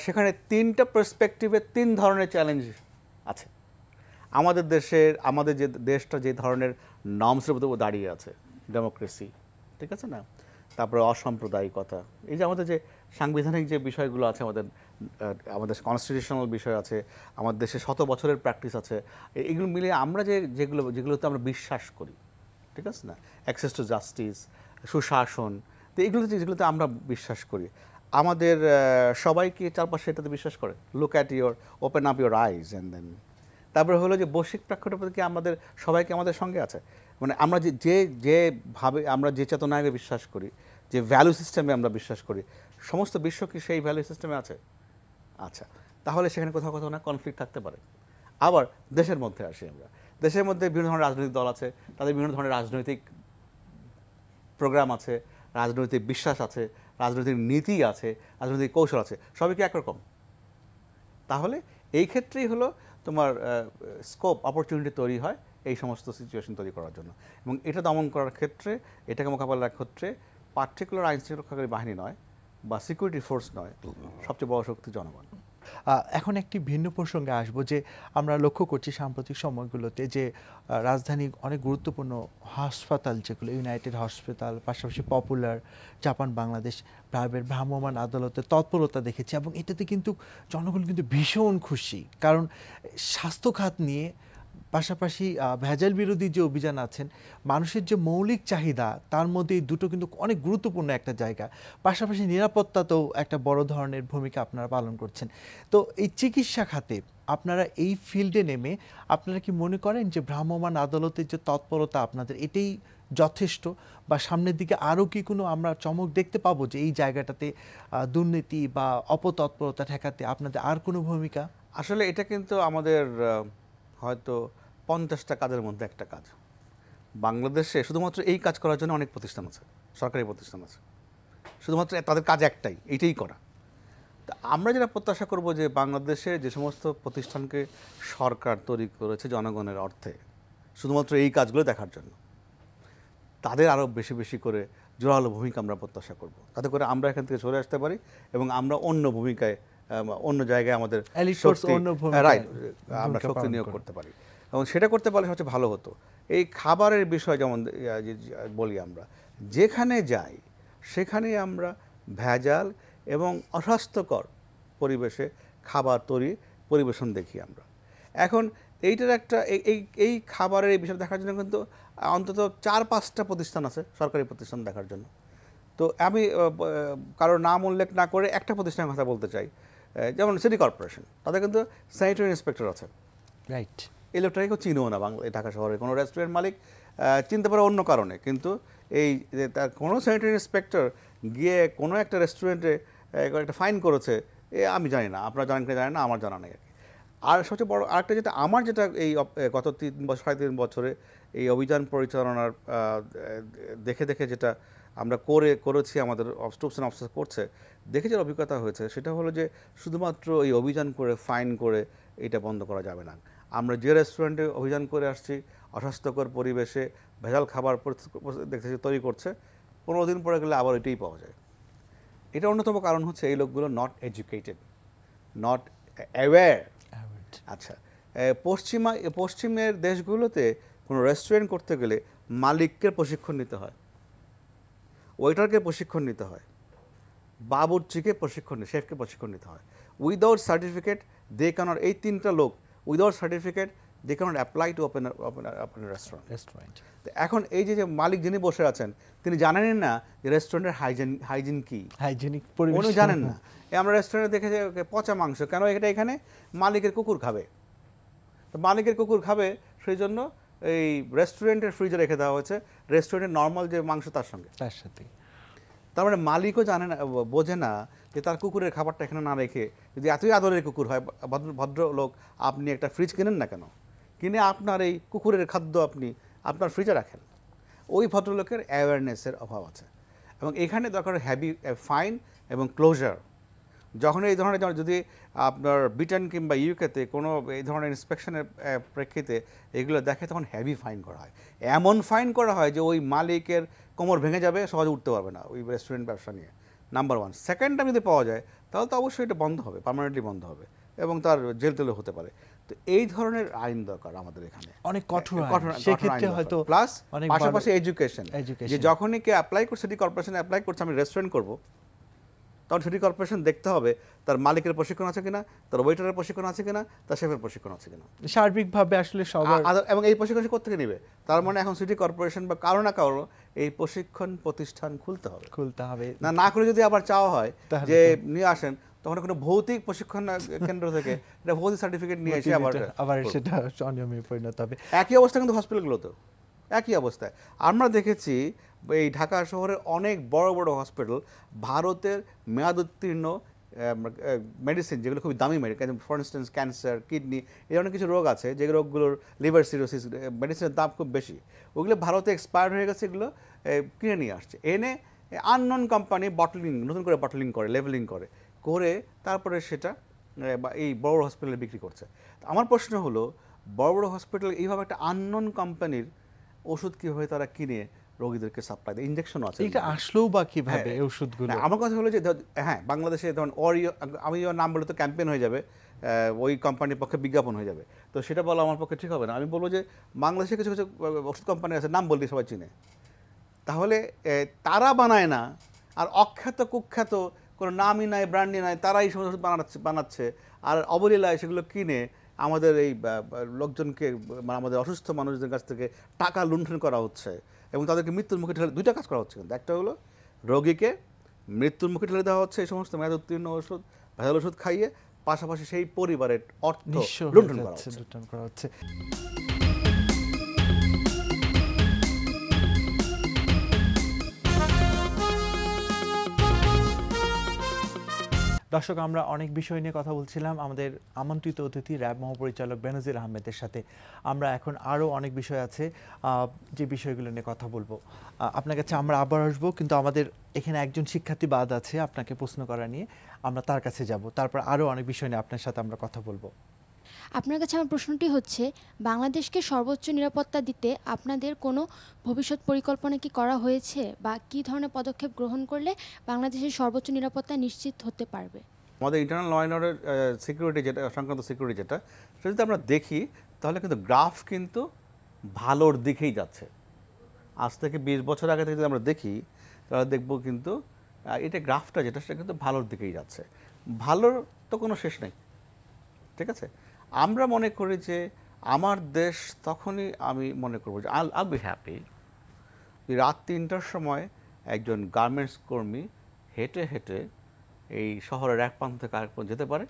সেখানে 3টা পার্সপেক্টিভে 3 ধরনের চ্যালেঞ্জ আছে। আমাদের যে দেশটা যে ধরনের নর্মসের উপর দাঁড়িয়ে আছে, ডেমোক্রেসি, ঠিক আছে না, তারপরে অসাম্প্রদায়িকতা, এই যে আমাদের যে সাংবিধানিক যে বিষয়গুলো আছে, আমাদের কনস্টিটিউশনাল বিষয় আছে, আমাদের দেশে 100 বছরের প্র্যাকটিস আছে, এগুলো মিলিয়ে আমরা যেগুলোতে আমরা বিশ্বাস করি, ঠিক আছে না, অ্যাক্সেস টু জাস্টিস, সুশাসন, তো যেগুলোতে আমরা বিশ্বাস করি, আমাদের সবাইকে চারপাশে এটাতে বিশ্বাস করে। Look at open up your eyes and then. তারপরে হলো যে বৈশ্বিক প্রেক্ষাপটে কি আমাদের সবাইকে আমাদের সঙ্গে আছে, মানে আমরা যেভাবে আমরা যে চেতনায় বিশ্বাস করি, যে ভ্যালু সিস্টেমে আমরা বিশ্বাস করি, সমস্ত বিশ্ব কি সেই ভ্যালু সিস্টেমে আছে? আচ্ছা, তাহলে সেখানে কোথাও না কনফ্লিক্ট থাকতে পারে। আবার দেশের মধ্যে আসি আমরা, দেশের মধ্যে বিভিন্ন ধরনের রাজনৈতিক দল আছে, তাদের বিভিন্ন ধরনের রাজনৈতিক প্রোগ্রাম আছে, রাজনৈতিক বিশ্বাস আছে, রাজনৈতিক নীতি আছে, রাজনৈতিক কৌশল আছে, সবই কি একরকম? তাহলে এই ক্ষেত্রেই হলো তোমার স্কোপ, অপরচুনিটি তৈরি হয় এই সমস্ত সিচুয়েশন তৈরি করার জন্য। এবং এটা দমন করার ক্ষেত্রে, এটাকে মোকাবেলার ক্ষেত্রে পার্টিকুলার আইন শৃঙ্খলাকারী বাহিনী নয় বা সিকিউরিটি ফোর্স নয়, সবচেয়ে বড় শক্তি জনগণ। এখন একটি ভিন্ন প্রসঙ্গে আসবো, যে আমরা লক্ষ্য করছি সাম্প্রতিক সময়গুলোতে যে রাজধানী অনেক গুরুত্বপূর্ণ হাসপাতাল, যেগুলো ইউনাইটেড হসপিটাল, পাশাপাশি পপুলার, জাপান বাংলাদেশ র্যাবের ভ্রাম্যমাণ আদালতের তৎপরতা দেখেছি, এবং এটাতে কিন্তু জনগণ কিন্তু ভীষণ খুশি। কারণ স্বাস্থ্য খাত নিয়ে, পাশাপাশি ভেজাল বিরোধী যে অভিযান আছেন, মানুষের যে মৌলিক চাহিদা, তার মধ্যে এই দুটো কিন্তু অনেক গুরুত্বপূর্ণ একটা জায়গা। পাশাপাশি নিরাপত্তাতেও একটা বড় ধরনের ভূমিকা আপনারা পালন করছেন। তো এই চিকিৎসা খাতে আপনারা এই ফিল্ডে নেমে আপনারা কি মনে করেন যে ভ্রাম্যমাণ আদালতের যে তৎপরতা আপনাদের, এটাই যথেষ্ট, বা সামনের দিকে আরও কি কোনো আমরা চমক দেখতে পাবো যে এই জায়গাটাতে দুর্নীতি বা অপতৎপরতা ঠেকাতে আপনাদের আর কোনো ভূমিকা? আসলে এটা কিন্তু আমাদের হয়তো 50টা কাজের মধ্যে একটা কাজ। বাংলাদেশে শুধুমাত্র এই কাজ করার জন্য অনেক প্রতিষ্ঠান আছে, সরকারি প্রতিষ্ঠান আছে, শুধুমাত্র তাদের কাজ একটাই, এইটাই করা। আমরা যেটা প্রত্যাশা করব যে বাংলাদেশে যে সমস্ত প্রতিষ্ঠানকে সরকার তৈরি করেছে জনগণের অর্থে শুধুমাত্র এই কাজগুলো দেখার জন্য, তাদের আরও বেশি বেশি করে জোরালো ভূমিকা আমরা প্রত্যাশা করব, তাতে করে আমরা এখান থেকে সরে আসতে পারি এবং আমরা অন্য ভূমিকায় অন্য জায়গায় আমাদের আমরা শক্তি নিয়োগ করতে পারি। এবং সেটা করতে পারলে সবচেয়ে ভালো হতো। এই খাবারের বিষয় যেমন বলি, আমরা যেখানে যাই সেখানে আমরা ভেজাল এবং অস্বাস্থ্যকর পরিবেশে খাবার পরিবেশন দেখি আমরা। এখন এইটার একটা এই খাবারের এই বিষয় দেখার জন্য কিন্তু অন্তত 4-5টা প্রতিষ্ঠান আছে, সরকারি প্রতিষ্ঠান দেখার জন্য। তো আমি কারোর নাম উল্লেখ না করে একটা প্রতিষ্ঠানের কথা বলতে চাই, যেমন সিটি কর্পোরেশন, তাদের কিন্তু স্যানিটারি ইন্সপেক্টর আছে, রাইট। এই লোকটাকে কেউ চিনেও না ঢাকা শহরে কোনো রেস্টুরেন্ট মালিক চিনতে পারে অন্য কারণে, কিন্তু এই তার কোনো স্যানিটারি ইন্সপেক্টর গিয়ে কোনো একটা রেস্টুরেন্টে একটা ফাইন করেছে, আমি জানি না, আপনারা জানেন কি জানেন না, আমার জানা নেই আর কি। আর সবচেয়ে বড় আরেকটা যেটা আমার যেটা এই গত 3-3.5 বছরে এই অভিযান পরিচালনার দেখে দেখে যেটা আমরা করেছি, আমাদের ট্রুপস অ্যান্ড অফিসার করছে, দেখে যে অভিজ্ঞতা হয়েছে সেটা হলো যে শুধুমাত্র এই অভিযান করে ফাইন করে এটা বন্ধ করা যাবে না। আমরা যে রেস্টুরেন্টে অভিযান করে আসছি, অস্বাস্থ্যকর পরিবেশে ভেজাল খাবার দেখতেছি তৈরি করছে, 15 দিন পরে গেলে আবার এটাই পাওয়া যায়। এটা অন্যতম কারণ হচ্ছে এই লোকগুলো নট এডুকেটেড, নট অ্যাওয়্যার। আচ্ছা, পশ্চিমের দেশগুলোতে কোনো রেস্টুরেন্ট করতে গেলে মালিককে প্রশিক্ষণ নিতে হয়, ওয়েটারকে প্রশিক্ষণ নিতে হয়, বাবুর্চিকে প্রশিক্ষণ শেফকে প্রশিক্ষণ নিতে হয়। উইদাউট সার্টিফিকেট দে ক্যানট, এই 3টা লোক without certificate they can't apply to open restaurant. এখন এই যে মালিক যিনি বসে আছেন তিনি জানেন না যে রেস্টুরেন্টের হাইজিন কি, হাইজিনিক উনি জানেন না। আমরা রেস্টুরেন্টে দেখে যে পচা মাংস, কেন এটা এখানে মালিকের কুকুর খাবে, তো মালিকের কুকুর খাবে সেই জন্য এই রেস্টুরেন্টের ফ্রিজে রেখে দেওয়া হয়েছে রেস্টুরেন্টের নর্মাল যে মাংস তার সাথে। তার মানে মালিকও জানে না, বোঝে না যে তার কুকুরের খাবারটা এখানে না রেখে, যদি এতই আদরের কুকুর হয়, ভদ্রলোক, আপনি একটা ফ্রিজ কিনেন না কেন, কিনে আপনার এই কুকুরের খাদ্য আপনি আপনার ফ্রিজে রাখেন। ওই ভদ্রলোকের অ্যাওয়ারনেসের অভাব আছে এবং এখানে দরকার হ্যাভি ফাইন এবং ক্লোজার। যখন এই ধরনের যদি আপনার ব্রিটেন কিংবা ইউকেতে কোনো এই ধরনের ইন্সপেকশনের প্রেক্ষিতে এগুলো দেখে, তখন হেভি ফাইন করা হয়, এমন ফাইন করা হয় যে ওই মালিকের কোমর ভেঙে যাবে, সহজে উঠতে পারবে না ওই রেস্টুরেন্ট ব্যবসা নিয়ে। নাম্বার 1। সেকেন্ড টাইম যদি পাওয়া যায় তাহলে তো অবশ্যই এটা বন্ধ হবে, পার্মানেন্টলি বন্ধ হবে এবং তার জেল টেলও হতে পারে। তো এই ধরনের আইন দরকার আমাদের এখানে, অনেক কঠোর সেক্ষেত্রে হয়তো প্লাস পাশাপাশি এডুকেশন, যে যখনই কে অ্যাপ্লাই করছে, সিটি কর্পোরেশন অ্যাপ্লাই করছে আমি রেস্টুরেন্ট করব, তখন সিটি কর্পোরেশন দেখতে হবে তার মালিকের প্রশিক্ষণ আছে কিনা, তার ওয়েটারের প্রশিক্ষণ আছে কিনা, তার শেফের প্রশিক্ষণ আছে কিনা, সার্বিকভাবে আসলে সবার, এবং এই প্রশিক্ষণ কোত্থেকে নেবে। তার মানে এখন সিটি কর্পোরেশন বা কারো না কারো এই প্রশিক্ষণ প্রতিষ্ঠান খুলতে হবে। না করে যদি আবার চাওয়া হয় যে নিয়ে আসেন, তখন কোনো ভৌতিক প্রশিক্ষণ কেন্দ্র থেকে এটা ভৌতিক সার্টিফিকেট নিয়ে এসে আবার সেটা অনিয়মে পরিণত হবে। একই অবস্থা কিন্তু হসপিটালগুলোতেও একই অবস্থায় আমরা দেখেছি। এই ঢাকা শহরের অনেক বড় বড় হসপিটাল ভারতের মেয়াদোত্তীর্ণ মেডিসিন, যেগুলো খুবই দামি medicine, for instance cancer, kidney, এই ধরনের কিছু রোগ আছে যে রোগগুলোর লিভার সিরোসিস, মেডিসিনের দাম খুব বেশি, ওগুলো ভারতে এক্সপায়ার্ড হয়ে গেছে, এগুলো কিনে নিয়ে আসছে, এনে আননোন কোম্পানি নতুন করে বটলিং করে, লেভেলিং করে তারপরে সেটা এই বড় বড় হসপিটালে বিক্রি করছে। আমার প্রশ্ন হলো, বড় বড় হসপিটাল এইভাবে একটা আননোন কোম্পানির ওষুধ কীভাবে তারা কিনে রোগীদেরকে সাপ্লাই দেয়? ইনজেকশনও আছে, এটা আসলেও বা কীভাবে এই ওষুধগুলো? আমার কথা হলো যে হ্যাঁ, বাংলাদেশে ধরুন আমি নাম বলে তো ক্যাম্পেইন হয়ে যাবে, ওই কোম্পানির পক্ষে বিজ্ঞাপন হয়ে যাবে, তো সেটা বলা আমার পক্ষে ঠিক হবে না। আমি বলবো যে বাংলাদেশে কিছু কিছু ওষুধ কোম্পানি আছে, নাম বললেই সবাই চিনে, তাহলে তারা বানায় না, আর অখ্যাত কুখ্যাত কোনো নামই নাই, ব্র্যান্ডই নাই, তারাই সমস্ত ওষুধ বানাচ্ছে, আর অবলীলায় সেগুলো কিনে আমাদের এই লোকজনকে, আমাদের অসুস্থ মানুষদের কাছ থেকে টাকা লুণ্ঠন করা হচ্ছে এবং তাদেরকে মৃত্যুর মুখে ঠেলে, দুইটা কাজ করা হচ্ছে। কিন্তু একটা হলো রোগীকে মৃত্যুর মুখে ঠেলে দেওয়া হচ্ছে এই সমস্ত মেয়াদ উত্তীর্ণ ওষুধ, ভেজাল ওষুধ খাইয়ে, পাশাপাশি সেই পরিবারের অর্থ লুণ্ঠন করা হচ্ছে। দর্শক, আমরা অনেক বিষয় নিয়ে কথা বলছিলাম আমাদের আমন্ত্রিত অতিথি র্যাব মহাপরিচালক বেনজির আহমেদের সাথে। আমরা এখন আরও অনেক বিষয় আছে যে বিষয়গুলো নিয়ে কথা বলবো। আপনার কাছে আমরা আবার আসবো, কিন্তু আমাদের এখানে একজন শিক্ষার্থী বাদ আছে আপনাকে প্রশ্ন করা নিয়ে, আমরা তার কাছে যাব, তারপর আরও অনেক বিষয় নিয়ে আপনার সাথে আমরা কথা বলবো। আপনার কাছে আমার প্রশ্নটি হচ্ছে, বাংলাদেশকে সর্বোচ্চ নিরাপত্তা দিতে আপনাদের কোনো ভবিষ্যৎ পরিকল্পনা কি করা হয়েছে, বা কী ধরনের পদক্ষেপ গ্রহণ করলে বাংলাদেশের সর্বোচ্চ নিরাপত্তা নিশ্চিত হতে পারবে? আমাদের internal law and order security যেটা সংক্রান্ত সিকিউরিটি যেটা, সেটা যদি আমরা দেখি তাহলে কিন্তু গ্রাফ কিন্তু ভালোর দিকেই যাচ্ছে। আজ থেকে 20 বছর আগে থেকে যদি আমরা দেখি তাহলে দেখব কিন্তু এটা গ্রাফটা যেটা সেটা কিন্তু ভালোর দিকেই যাচ্ছে। ভালোর তো কোনো শেষ নেই, ঠিক আছে। আমরা মনে করি যে আমার দেশ তখনই আমি মনে করবো যে আল বি হ্যাপি রাত 3টার সময় একজন গার্মেন্টস কর্মী হেঁটে হেঁটে এই শহরের এক প্রান্ত থেকে আরেক প্রান্ত যেতে পারে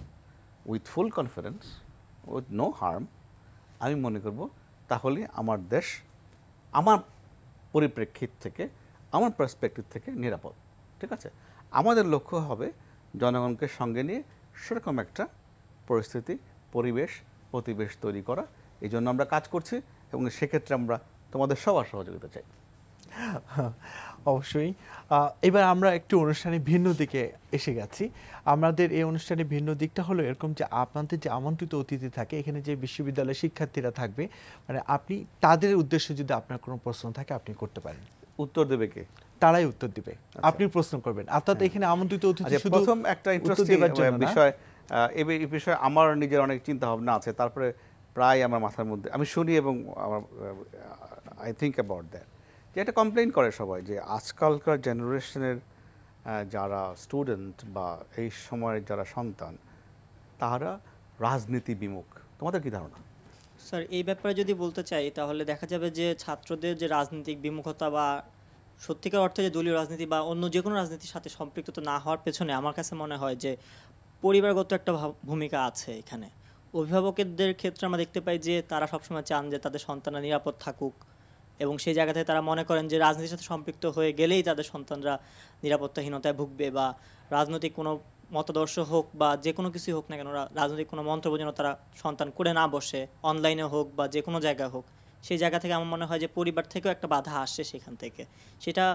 with full confidence, with no harm. আমি মনে করব তাহলে আমার দেশ আমার পরিপ্রেক্ষিত থেকে, আমার পার্সপেক্টিভ থেকে নিরাপদ, ঠিক আছে। আমাদের লক্ষ্য হবে জনগণকে সঙ্গে নিয়ে সেরকম একটা পরিস্থিতি, পরিবেশ, প্রতিবেশ তৈরি করা। এই জন্য আমরা কাজ করছি এবং সেক্ষেত্রে আমরা তোমাদের সবার সহযোগিতা চাই। অবশ্যই। এবার আমরা একটু অনুষ্ঠানে ভিন্ন দিকে এসে গেছি। আমাদের এই অনুষ্ঠানে ভিন্ন দিকটা হলো এরকম যে আপনাদের যে আমন্ত্রিত অতিথি থাকে, এখানে যে বিশ্ববিদ্যালয়ের শিক্ষার্থীরা থাকবে, মানে আপনি তাদের উদ্দেশ্যে যদি আপনার কোনো প্রশ্ন থাকে আপনি করতে পারেন। উত্তর দেবে কে? তারাই উত্তর দিবে, আপনি প্রশ্ন করবেন। অর্থাৎ এখানে আমন্ত্রিত অতিথি শুধু প্রথম একটা ইন্টারেস্টিং বিষয়, এই বিষয়ে আমার নিজের অনেক চিন্তা ভাবনা আছে, তারপরে প্রায় আমার মাথার মধ্যে আমি শুনি এবং আমার আই থিঙ্ক অ্যাবাউট দ্যাট, যে এটা কমপ্লেইন করে সবাই যে আজকালকার জেনারেশনের যারা স্টুডেন্ট বা এই সময়ের যারা সন্তান তারা রাজনীতি বিমুখ। তোমাদের কি ধারণা? স্যার, এই ব্যাপারে যদি বলতে চাই তাহলে দেখা যাবে যে ছাত্রদের যে রাজনৈতিক বিমুখতা বা সত্যিকার অর্থে যে দলীয় রাজনীতি বা অন্য যে কোনো রাজনীতির সাথে সম্পৃক্ত না হওয়ার পেছনে আমার কাছে মনে হয় যে পরিবারগত একটা ভূমিকা আছে এখানে। অভিভাবকদের ক্ষেত্রে আমরা দেখতে পাই যে তারা সবসময় চান যে তাদের সন্তানরা নিরাপদ থাকুক, এবং সেই জায়গা থেকে তারা মনে করেন যে রাজনীতির সাথে সম্পৃক্ত হয়ে গেলেই তাদের সন্তানরা নিরাপত্তাহীনতায় ভুগবে, বা রাজনৈতিক কোনো মতাদর্শ হোক বা যে কোনো কিছুই হোক না কেন, রাজনৈতিক কোনো মন্তব্য যেন তারা সন্তান করে না বসে, অনলাইনে হোক বা যে কোনো জায়গায় হোক। সেই জায়গা থেকে আমার মনে হয় যে পরিবার থেকেও একটা বাধা আসছে সেখান থেকে। সেটা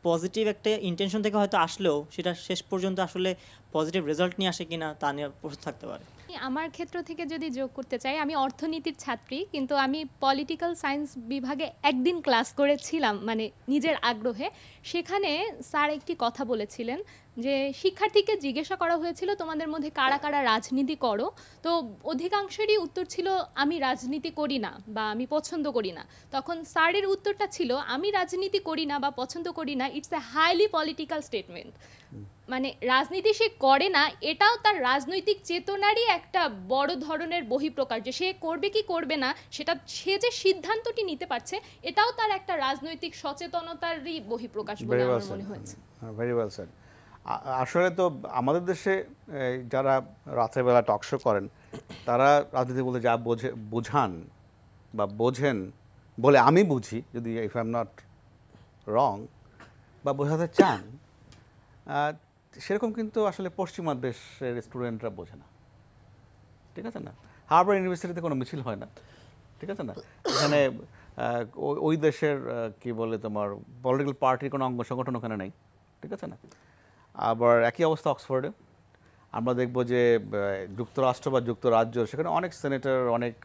পজিটিভ একটা ইন্টেনশন থেকে হয়তো আসলেও সেটা শেষ পর্যন্ত আসলে পজিটিভ রেজাল্ট নিয়ে আসে কিনা তা নিয়ে প্রশ্ন থাকতে পারে। আমার ক্ষেত্র থেকে যদি যোগ করতে চাই, আমি অর্থনীতির ছাত্রী, কিন্তু আমি পলিটিক্যাল সায়েন্স বিভাগে একদিন ক্লাস করেছিলাম, মানে নিজের আগ্রহে। সেখানে স্যার একটি কথা বলেছিলেন যে শিক্ষার্থীকে জিজ্ঞাসা করা হয়েছিল তোমাদের মধ্যে কারা কারা রাজনীতি করো, তো অধিকাংশেরই উত্তর ছিল আমি রাজনীতি করি না বা আমি পছন্দ করি না। তখন স্যারের উত্তরটা ছিল আমি রাজনীতি করি না বা পছন্দ করি না, it's a highly political statement. মানে রাজনীতি সে করে না, এটাও তার রাজনৈতিক চেতনারই একটা বড় ধরনের বহিঃপ্রকাশ, যে সে করবে কি করবে না সেটা সে যে সিদ্ধান্তটি নিতে পারছে এটাও তার একটা রাজনৈতিক সচেতনতারই বহিঃপ্রকাশ বলে আমার মনে হয়েছে। Very well sir. আসলে তো আমাদের দেশে যারা রাত্রেবেলা টকশো করেন তারা রাজনীতি বলতে যা বোঝান বা বোঝেন বলে আমি বুঝি, যদি if I am not wrong, বা বোঝাতে চান, সেরকম কিন্তু আসলে পশ্চিমা দেশের স্টুডেন্টরা বোঝে না, ঠিক আছে না। হার্ভার্ড ইউনিভার্সিটিতে কোনো মিছিল হয় না, ঠিক আছে না। এখানে ওই দেশের কি বলে তোমার পলিটিক্যাল পার্টির কোনো অঙ্গ সংগঠন ওখানে নেই, ঠিক আছে না। আবার একই অবস্থা অক্সফোর্ডে। আমরা দেখব যে যুক্তরাষ্ট্র বা যুক্তরাজ্য, সেখানে অনেক সেনেটর, অনেক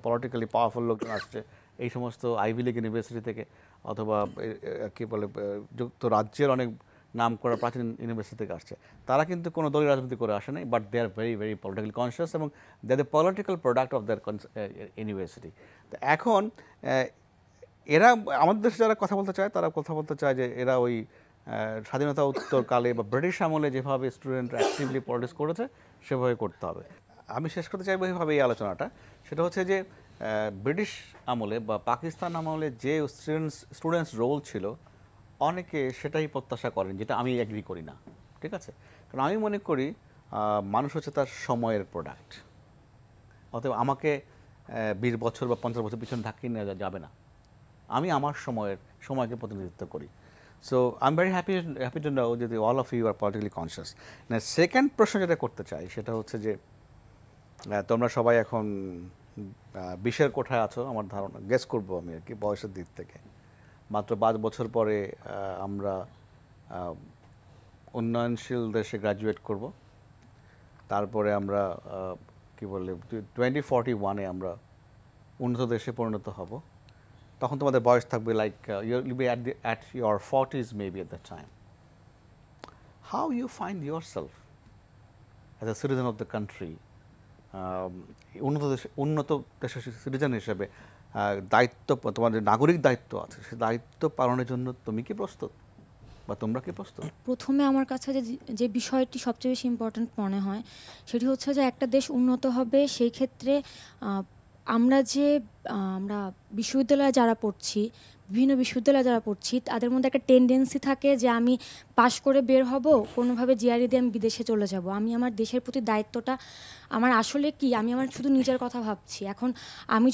পলিটিক্যালি পাওয়ারফুল লোকজন আসছে এই সমস্ত আইভি লিগ ইউনিভার্সিটি থেকে, অথবা কী বলে যুক্তরাজ্যের অনেক নাম করা প্রাচীন ইউনিভার্সিটি থেকে আসছে। তারা কিন্তু কোনো দলীয় রাজনীতি করে আসে নাই, but they are very very politically conscious এবং they are the political product of their university. তো এখন এরা আমাদের দেশে যারা কথা বলতে চায় তারা কথা বলতে চায় যে এরা ওই স্বাধীনতা উত্তরকালে বা ব্রিটিশ আমলে যেভাবে স্টুডেন্টরা অ্যাক্টিভলি পলিটিক্স করেছে সেভাবে করতে হবে। আমি শেষ করতে চাইবো এইভাবে এই আলোচনাটা, সেটা হচ্ছে যে ব্রিটিশ আমলে বা পাকিস্তান আমলে যে স্টুডেন্টস রোল ছিল অনেকে সেটাই প্রত্যাশা করেন, যেটা আমি এগ্রি করি না, ঠিক আছে। কারণ আমি মনে করি মানুষ হচ্ছে তার সময়ের প্রোডাক্ট, অতএব আমাকে 20 বছর বা 50 বছর পিছনে ধাক্কিয়ে নেওয়া যাবে না। আমি আমার সময়কে প্রতিনিধিত্ব করি। So I am very happy to know যে all of you are politically conscious. Second প্রশ্ন যেটা করতে চাই সেটা হচ্ছে যে তোমরা সবাই এখন 20-এর কোঠায় আছো আমার ধারণা, গেস করবো আমি আর কি বয়সের দিক থেকে। মাত্র 5 বছর পরে আমরা উন্নয়নশীল দেশে গ্র্যাজুয়েট করব, তারপরে আমরা কি বলে 2041-এ আমরা উন্নত দেশে পরিণত হব। তখন তোমাদের বয়স থাকবে like you'll be at your 40s maybe at that time. How you find yourself as a citizen of the country, উন্নত দেশের সিটিজেন হিসেবে দায়িত্ব, তোমাদের নাগরিক দায়িত্ব আছে, সেই দায়িত্ব পালনের জন্য তুমি কি প্রস্তুত বা তোমরা কি প্রস্তুত? প্রথমে আমার কাছে যে বিষয়টি সবচেয়ে বেশি ইম্পর্ট্যান্ট মনে হয় সেটি হচ্ছে যে একটা দেশ উন্নত হবে সেই ক্ষেত্রে আমরা বিশ্ববিদ্যালয়ে যারা পড়ছি, বিভিন্ন বিশ্ববিদ্যালয়ে যারা পড়ছি তাদের মধ্যে একটা টেন্ডেন্সি থাকে যে আমি পাশ করে বের হব, কোনোভাবে জিআরই দিয়ে আমি বিদেশে চলে যাব। আমি আমার দেশের প্রতি দায়িত্বটা আমার আসলে কি, আমি আমার শুধু নিজের কথা ভাবছি।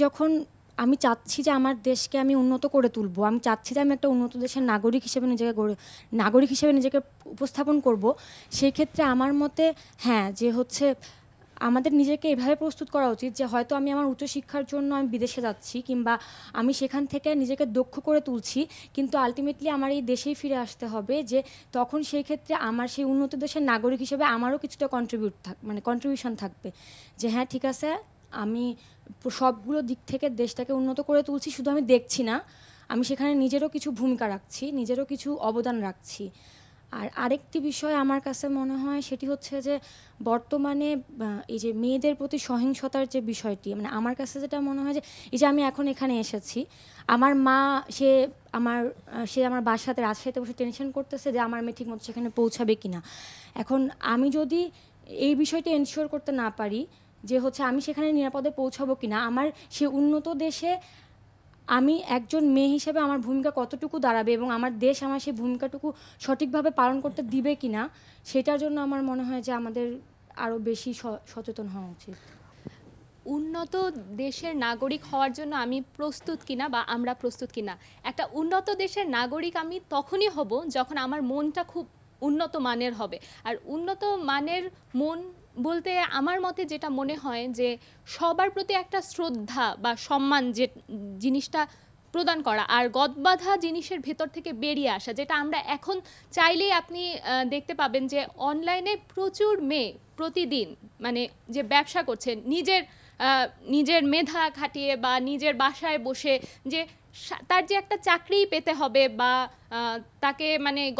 এখন আমি চাচ্ছি যে আমার দেশকে আমি উন্নত করে তুলবো, আমি চাচ্ছি যে আমি একটা উন্নত দেশের নাগরিক হিসেবে নিজেকে উপস্থাপন করব। সেই ক্ষেত্রে আমার মতে যে হচ্ছে আমাদের নিজেকে এভাবে প্রস্তুত করা উচিত যে হয়তো আমি আমার উচ্চশিক্ষার জন্য আমি বিদেশে যাচ্ছি কিংবা আমি সেখান থেকে নিজেকে দক্ষ করে তুলছি, কিন্তু আলটিমেটলি আমার এই দেশেই ফিরে আসতে হবে, যে তখন সেই ক্ষেত্রে আমার সেই উন্নত দেশের নাগরিক হিসেবে আমারও কিছুটা কন্ট্রিবিউশন থাকবে যে হ্যাঁ ঠিক আছে, আমি সবগুলো দিক থেকে দেশটাকে উন্নত করে তুলছি, শুধু আমি দেখছি না, আমি সেখানে নিজেরও কিছু ভূমিকা রাখছি, নিজেরও কিছু অবদান রাখছি। আর আরেকটি বিষয় আমার কাছে মনে হয় সেটি হচ্ছে যে বর্তমানে এই যে মেয়েদের প্রতি সহিংসতার যে বিষয়টি, আমার কাছে যেটা মনে হয় যে এই যে আমি এখন এখানে এসেছি, আমার মা সে আমার বাসাতে রাজশাহীতে বসে টেনশন করতেছে যে আমার মেয়ে ঠিকমতো সেখানে পৌঁছাবে কিনা। এখন আমি যদি এই বিষয়টি এনশিওর করতে না পারি যে হচ্ছে আমি সেখানে নিরাপদে পৌঁছাবো কিনা, আমার সে উন্নত দেশে আমি একজন মেয়ে হিসেবে আমার ভূমিকা কতটুকু দাঁড়াবে এবং আমার দেশ আমার সেই ভূমিকাটুকু সঠিকভাবে পালন করতে দিবে কিনা, সেটার জন্য আমার মনে হয় যে আমাদের আরও বেশি সচেতন হওয়া উচিত। উন্নত দেশের নাগরিক হওয়ার জন্য আমি প্রস্তুত কিনা বা আমরা প্রস্তুত কিনা, একটা উন্নত দেশের নাগরিক আমি তখনই হব যখন আমার মনটা খুব উন্নত মানের হবে। আর উন্নত মানের মন বলতে আমার মতে যেটা মনে হয় যে সবার প্রতি একটা শ্রদ্ধা বা সম্মান, যে জিনিসটা প্রদান করা, আর গদবাঁধা জিনিসের ভেতর থেকে বেরিয়ে আসা, যেটা আমরা এখন চাইলেই আপনি দেখতে পাবেন যে অনলাইনে প্রচুর মেয়ে প্রতিদিন যে ব্যবসা করছে নিজের মেধা খাটিয়ে বা নিজের বাসায় বসে, যে তার যে একটা চাকরি পেতে হবে বা তাকে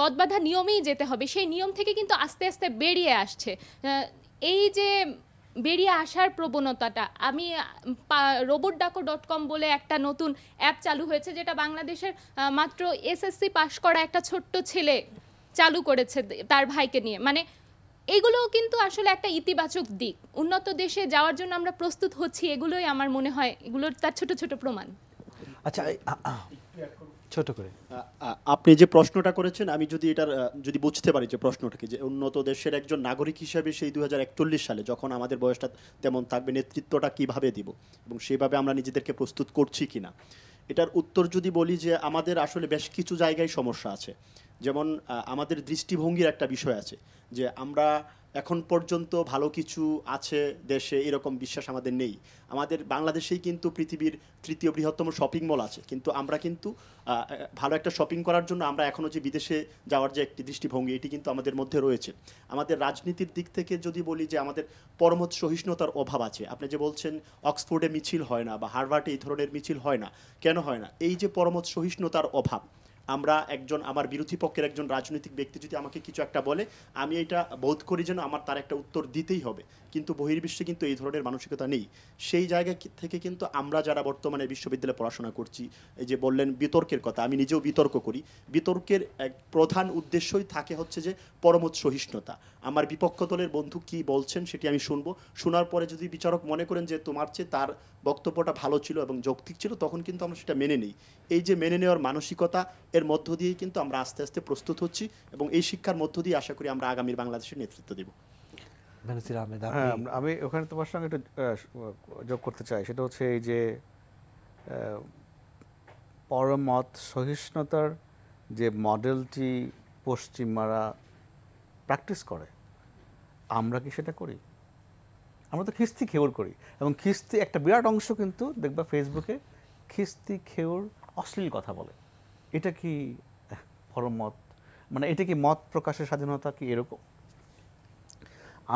গদবাঁধা নিয়মেই যেতে হবে, সেই নিয়ম থেকে কিন্তু আস্তে আস্তে বেরিয়ে আসছে। এই যে বেরিয়ে আসার প্রবণতাটা, আমি robotdaco.com বলে একটা নতুন অ্যাপ চালু হয়েছে, যেটা বাংলাদেশের মাত্র এসএসসি পাশ করা একটা ছোট্ট ছেলে চালু করেছে তার ভাইকে নিয়ে। এগুলো কিন্তু আসলে একটা ইতিবাচক দিক। উন্নত দেশে যাওয়ার জন্য আমরা প্রস্তুত হচ্ছি, এগুলোই আমার মনে হয় এগুলোর তার ছোট ছোট প্রমাণ। আচ্ছা, ছোট করে আপনি যে প্রশ্নটা করেছেন, আমি যদি বুঝতে পারি যে প্রশ্নটাকে, যে উন্নত দেশের একজন নাগরিক হিসেবে সেই 2041 সালে যখন আমাদের বয়সটা তেমন থাকবে, নেতৃত্বটা কিভাবে দিব এবং সেভাবে আমরা নিজেদেরকে প্রস্তুত করছি কিনা, এটার উত্তর যদি বলি যে আমাদের আসলে বেশ কিছু জায়গায় সমস্যা আছে। যেমন আমাদের দৃষ্টিভঙ্গির একটা বিষয় আছে যে আমরা এখন পর্যন্ত ভালো কিছু আছে দেশে এরকম বিশ্বাস আমাদের নেই। আমাদের বাংলাদেশেই কিন্তু পৃথিবীর 3য় বৃহত্তম শপিং মল আছে, কিন্তু আমরা কিন্তু ভালো একটা শপিং করার জন্য আমরা এখনও যে বিদেশে যাওয়ার যে একটি দৃষ্টিভঙ্গি, এটি কিন্তু আমাদের মধ্যে রয়েছে। আমাদের রাজনীতির দিক থেকে যদি বলি যে আমাদের পরমত সহিষ্ণুতার অভাব আছে। আপনি যে বলছেন অক্সফোর্ডে মিছিল হয় না বা হার্ভার্ডে এই ধরনের মিছিল হয় না, কেন হয় না? এই যে পরমত সহিষ্ণুতার অভাব, আমার বিরোধী পক্ষের একজন রাজনৈতিক ব্যক্তি যদি আমাকে কিছু একটা বলে, আমি এটা বোধ করি যেন আমার তার একটা উত্তর দিতেই হবে, কিন্তু বহির্বিশ্বে কিন্তু এই ধরনের মানসিকতা নেই। সেই জায়গা থেকে কিন্তু আমরা যারা বর্তমানে বিশ্ববিদ্যালয়ে পড়াশোনা করছি, এই যে বললেন বিতর্কের কথা, আমি নিজেও বিতর্ক করি। বিতর্কের এক প্রধান উদ্দেশ্যই থাকে হচ্ছে যে পরমত সহিষ্ণুতা। আমার বিপক্ষ দলের বন্ধু কি বলছেন সেটি আমি শুনবো, শোনার পরে যদি বিচারক মনে করেন যে তোমার চেয়ে তার বক্তব্যটা ভালো ছিল এবং যৌক্তিক ছিল, তখন কিন্তু আমরা সেটা মেনে নিই। এই যে মেনে নেওয়ার মানসিকতা, এর মধ্য দিয়েই কিন্তু আমরা আস্তে আস্তে প্রস্তুত হচ্ছি এবং এই শিক্ষার মধ্য দিয়ে আশা করি আমরা আগামীর বাংলাদেশের নেতৃত্ব দেব। আমি ওখানে তোমার সঙ্গে একটু যোগ করতে চাই, সেটা হচ্ছে এই যে পরমত সহিষ্ণুতার যে মডেলটি পশ্চিমারা প্র্যাকটিস করে, আমরা কি সেটা করি? আমরা তো খিস্তি খেউর করি, এবং খিস্তি একটা বিরাট অংশ কিন্তু দেখবা ফেসবুকে খিস্তি খেউর অশ্লীল কথা বলে। এটা কি পরমত, মানে এটা কি মত প্রকাশের স্বাধীনতা কি এরকম?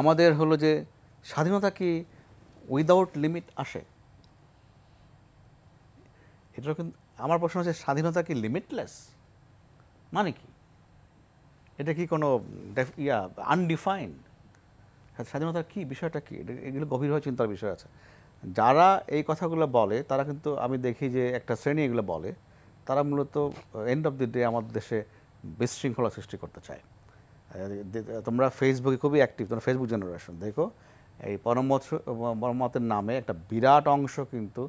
আমাদের হলো যে স্বাধীনতা কি উইদাউট লিমিট আসে? এটা কিন্তু আমার প্রশ্ন হচ্ছে, স্বাধীনতা কি লিমিটলেস? মানে কি এটা কি কোনো আনডিফাইন্ড? স্বাধীনতার কি বিষয়টা কি? এগুলো গভীরভাবে চিন্তার বিষয় আছে। যারা এই কথাগুলো বলে তারা কিন্তু আমি দেখি যে একটা শ্রেণী এগুলো বলে, তারা মূলত এন্ড অফ দি ডে আমাদের দেশে বিশৃঙ্খলা সৃষ্টি করতে চায়। তোমরা ফেসবুকে খুবই অ্যাক্টিভ, তোমরা ফেসবুক জেনারেশন দেখো, এই পরমতের নামে একটা বিরাট অংশ কিন্তু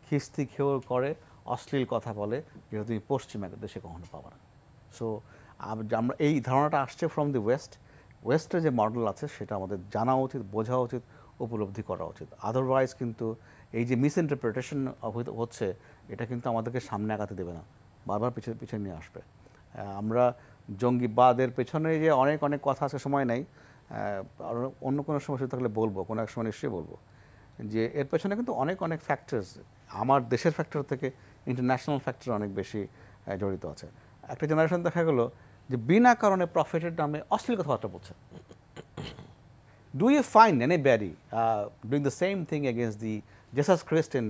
খিস্তি খেয়ে করে, অশ্লীল কথা বলে, যেটা তুমি পশ্চিমা দেশে কখনো পাবে না। সো আমরা এই ধারণাটা আসছে ফ্রম দি ওয়েস্টের যে মডেল আছে সেটা আমাদের জানা উচিত, বোঝা উচিত, উপলব্ধি করা উচিত। আদারওয়াইজ কিন্তু এই যে মিসইন্টারপ্রিটেশন হচ্ছে, এটা কিন্তু আমাদেরকে সামনে আগাতে দেবে না, বারবার পিছনে নিয়ে আসবে। আমরা জঙ্গিবাদের পেছনে যে অনেক অনেক কথা আছে, সময় নেই, আর অন্য কোনো সমস্যা থাকলে বলবো, কোনো এক সময় নিশ্চয়ই বলবো, যে এর পেছনে কিন্তু অনেক অনেক ফ্যাক্টরস, আমার দেশের ফ্যাক্টর থেকে ইন্টারন্যাশনাল ফ্যাক্টর অনেক বেশি জড়িত আছে। একটা জেনারেশন দেখা গেলো যে বিনা কারণে প্রফিটের নামে অশ্লীল কথাবার্তা বলছে। Do you find anybody doing the same thing against the Jesus Christ in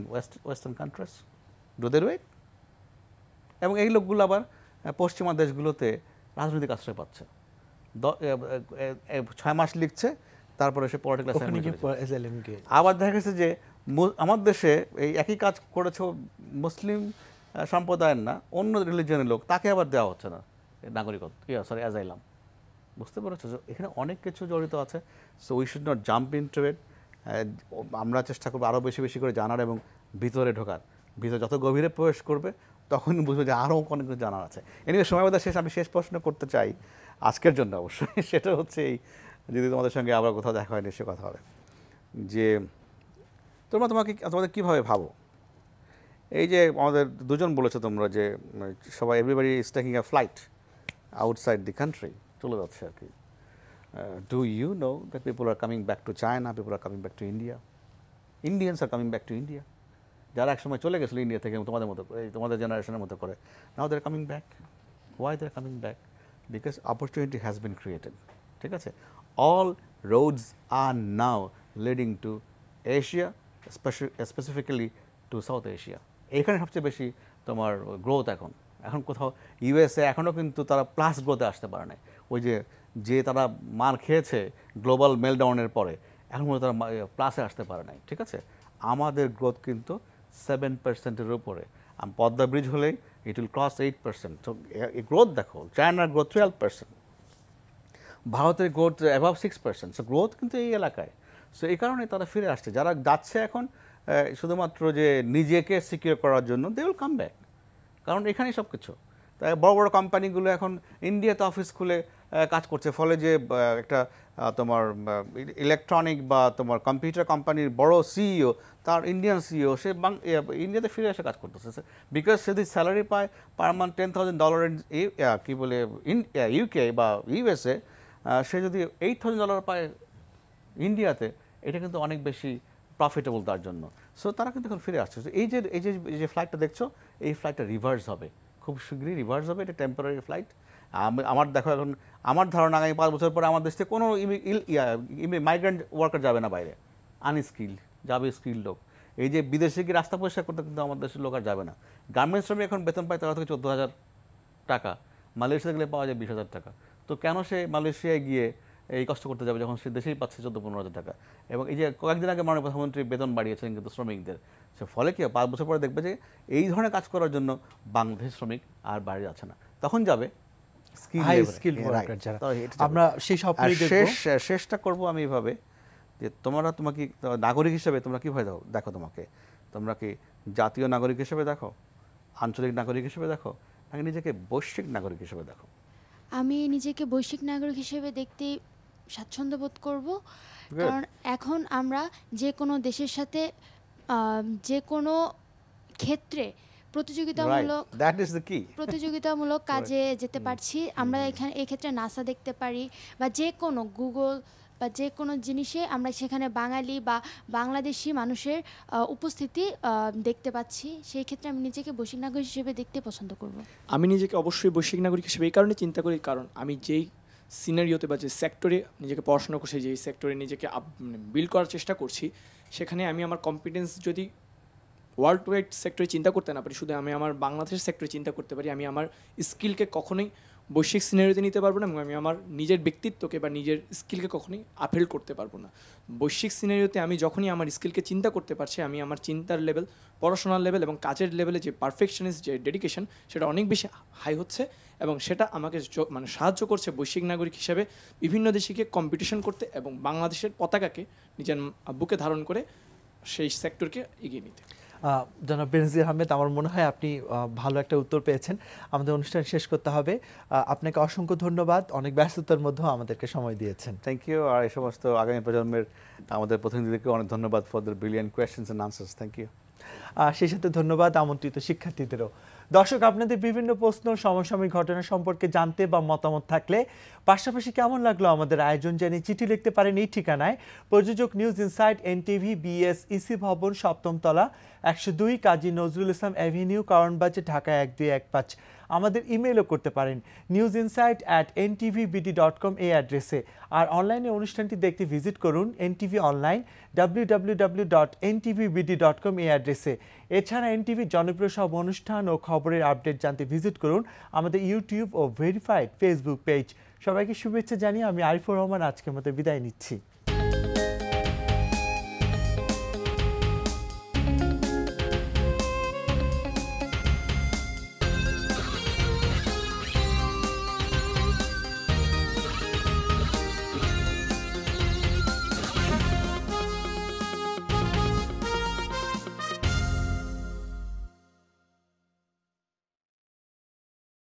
Western countries? Do they do it? এবং এই লোকগুলো আবার পশ্চিমা দেশগুলোতে রাজনৈতিক আশ্রয় পাচ্ছে, 6 মাস লিখছে, তারপরে সে পলিটিক্যাল আবার দেখা গেছে যে আমার দেশে এই একই কাজ করেছে মুসলিম সম্প্রদায়ের না, অন্য রিলিজিয়নের লোক, তাকে আবার দেওয়া হচ্ছে না নাগরিকত্ব, অ্যাজাইলাম। বুঝতে পেরেছো? এখানে অনেক কিছু জড়িত আছে। So we should not jump into ইট। আমরা চেষ্টা করবো আরও বেশি বেশি করে জানার এবং ভিতরে ঢোকার। ভিতরে যত গভীরে প্রবেশ করবে তখন বুঝবে যে আরও অনেক কিছু জানার আছে। এনিওয়ে সময় বোধহয় শেষ, আমি শেষ প্রশ্ন করতে চাই আজকের জন্য অবশ্যই, সেটা হচ্ছে এই, যদি তোমাদের সঙ্গে আবার কোথাও দেখা হয় নিশ্চয়ই কথা হবে, যে তোমাদের কীভাবে ভাবো, এই যে আমাদের দুজন বলেছো তোমরা যে সবাই everybody is taking a flight outside the country, চলে যাচ্ছে আর কি। Do you know that people are coming back to China, people are coming back to India, Indians are coming back to India, যারা একসময় চলে গেছিলো ইন্ডিয়া থেকে তোমাদের মতো, তোমাদের জেনারেশনের মতো করে, now they are coming back. Why they are coming back? Because opportunity has been created. ঠিক আছে, all roads are now leading to Asia, specifically to South Asia. এইখানে সবচেয়ে বেশি তোমার গ্রোথ এখন কোথাও ইউএসএ এখনও কিন্তু তারা প্লাস গ্রোথে আসতে পারে না। ওই যে তারা মার খেয়েছে গ্লোবাল মেলডাউনের পরে, এখন মধ্যে তারা প্লাসে আসতে পারে নাই। ঠিক আছে, আমাদের গ্রোথ কিন্তু 7%-এর উপরে। পদ্মা ব্রিজ হলেই ইট উইল ক্রস 8%। তো এই গ্রোথ দেখো, চায়নার গ্রোথ 12%, ভারতের গ্রোথ অ্যাভাব 6%। সো গ্রোথ কিন্তু এই এলাকায়। সো এই কারণে তারা ফিরে আসছে। যারা যাচ্ছে এখন শুধুমাত্র যে নিজেকে সিকিউর করার জন্য, দে উইল কাম ব্যাক, কারণ এখানেই সব কিছু। তাই বড় বড় কোম্পানিগুলো এখন ইন্ডিয়াতে অফিস খুলে কাজ করছে, ফলে যে একটা তোমার ইলেকট্রনিক বা তোমার কম্পিউটার কোম্পানির বড় সিইও, তার ইন্ডিয়ান সিইও, সে ইন্ডিয়াতে ফিরে এসে কাজ করতেছে, বিকজ সে যদি স্যালারি পায় পার মান্থ $10,000 কি বলে ইউকে বা ইউএসএ, সে যদি $8,000 পায় ইন্ডিয়াতে, এটা কিন্তু অনেক বেশি প্রফিটেবল তার জন্য। সো তারা কিন্তু এখন ফিরে আসছে। এই যে ফ্লাইটটা দেখছো, এই ফ্লাইটটা রিভার্স হবে, খুব শীঘ্রই রিভার্স হবে। এটা টেম্পোরারি ফ্লাইট। আমার দেখো, এখন আমার ধারণা আগামী 5 বছর পরে আমার দেশ থেকে কোনো মাইগ্রেন্ট ওয়ার্কার যাবে না বাইরে, আনস্কিল্ড যাবে স্কিল্ড লোক। এই যে বিদেশে গিয়ে রাস্তা পরিষ্কার করতে কিন্তু আমার দেশের লোক আর যাবে না। গার্মেন্টস শ্রমিক এখন বেতন পায় 13 থেকে 14,000 টাকা, মালয়েশিয়া গেলে পাওয়া যায় 20,000 টাকা। তো কেন সে মালয়েশিয়ায় গিয়ে এই কষ্ট করতে যাবে যখন সে দেশেই পাচ্ছে 14-15,000 টাকা? এবং এই যে কয়েকদিন আগে মাননীয় প্রধানমন্ত্রী বেতন বাড়িয়েছেন কিন্তু শ্রমিকদের, সে ফলে কি 5 বছর পরে দেখবে যে এই ধরনের কাজ করার জন্য বাংলাদেশ শ্রমিক আর বাইরে যাচ্ছে না, তখন যাবে আমরা সেই সব শেষটা করবো আমি এইভাবে, যে তোমাকে নাগরিক হিসেবে তোমরা কীভাবে দেখো? তোমরা কি জাতীয় নাগরিক হিসেবে দেখো, আঞ্চলিক নাগরিক হিসেবে দেখো, নাকি নিজেকে বৈশ্বিক নাগরিক হিসেবে দেখো? আমি নিজেকে বৈশ্বিক নাগরিক হিসেবে দেখতে স্বাচ্ছন্দ্য বোধ করব, কারণ এখন আমরা যে কোনো দেশের সাথে যে কোনো ক্ষেত্রে প্রতিযোগিতামূলক দ্যাট ইজ দ্য কি প্রতিযোগিতামূলক কাজে যেতে পারছি। আমরা এখানে এই ক্ষেত্রে নাসা দেখতে পারি বা যে কোনো গুগল বা যে কোনো জিনিসে আমরা সেখানে বাঙালি বা বাংলাদেশি মানুষের উপস্থিতি দেখতে পাচ্ছি। সেই ক্ষেত্রে আমি নিজেকে বৈশ্বিক নাগরিক হিসেবে দেখতে পছন্দ করব। আমি নিজেকে অবশ্যই বৈশ্বিক নাগরিক হিসেবে এই কারণে চিন্তা করি, কারণ আমি যেই সিনারিওতে বা যে সেক্টরে নিজেকে পড়াশোনা করছি, যেই সেক্টরে নিজেকে বিল্ড করার চেষ্টা করছি, সেখানে আমি আমার কম্পিটেন্স যদি ওয়ার্ল্ড ওয়াইড সেক্টরে চিন্তা করতে না পারি, শুধু আমি আমার বাংলাদেশের সেক্টরে চিন্তা করতে পারি, আমি আমার স্কিলকে কখনোই বৈশ্বিক সিনারিওতে নিতে পারবো না এবং আমি আমার নিজের ব্যক্তিত্বকে বা নিজের স্কিলকে কখনোই আপহেল্ড করতে পারবো না। বৈশ্বিক সিনারিওতে আমি যখনই আমার স্কিলকে চিন্তা করতে পারছি, আমি আমার চিন্তার লেভেল, পড়াশোনার লেভেল এবং কাজের লেভেলে যে পারফেকশনিস্ট যে ডেডিকেশন, সেটা অনেক বেশি হাই হচ্ছে এবং সেটা আমাকে মানে সাহায্য করছে বৈশ্বিক নাগরিক হিসেবে বিভিন্ন দেশে গিয়ে কম্পিটিশন করতে এবং বাংলাদেশের পতাকাকে নিজের বুকে ধারণ করে সেই সেক্টরকে এগিয়ে নিতে। জনাব বেনজির আহমেদ, আমার মনে হয় আপনি ভালো একটা উত্তর পেয়েছেন। আমাদের অনুষ্ঠান শেষ করতে হবে। আপনাকে অসংখ্য ধন্যবাদ, অনেক ব্যস্ততার মধ্যেও আমাদেরকে সময় দিয়েছেন। Thank you. আর এই সমস্ত আগামী প্রজন্মের আমাদের প্রতিনিধিদেরকে অনেক ধন্যবাদ for the brilliant questions and answers. Thank you. সেই সাথে ধন্যবাদ আমন্ত্রিত শিক্ষার্থীদেরও। দর্শক, আপনাদের বিভিন্ন প্রশ্ন, সমসাময়িক ঘটনা সম্পর্কে জানতে বা মতামত থাকলে, পাশাপাশি কেমন লাগলো আমাদের আয়োজন জানিয়ে চিঠি লিখতে পারেন এই ঠিকানায়। প্রযোজক news insight, NTV, BS EC ভবন, 7ম তলা, 102 কাজী নজরুল ইসলাম অ্যাভিনিউ, কারণবাজার, ঢাকা 1215। আমাদের ইমেলও করতে পারেন newsinsight@ntvbd.com এই অ্যাড্রেসে। আর অনলাইনে অনুষ্ঠানটি দেখতে ভিজিট করুন এনটিভি অনলাইন www.ntvbd.com এই অ্যাড্রেসে। এছাড়া এনটিভির জনপ্রিয় সব অনুষ্ঠান ও খবরের আপডেট জানতে ভিজিট করুন আমাদের ইউটিউব ও ভেরিফাইড ফেসবুক পেজ। সবাইকে শুভেচ্ছা জানিয়ে আমি আরিফুর রহমান আজকের মতো বিদায় নিচ্ছি।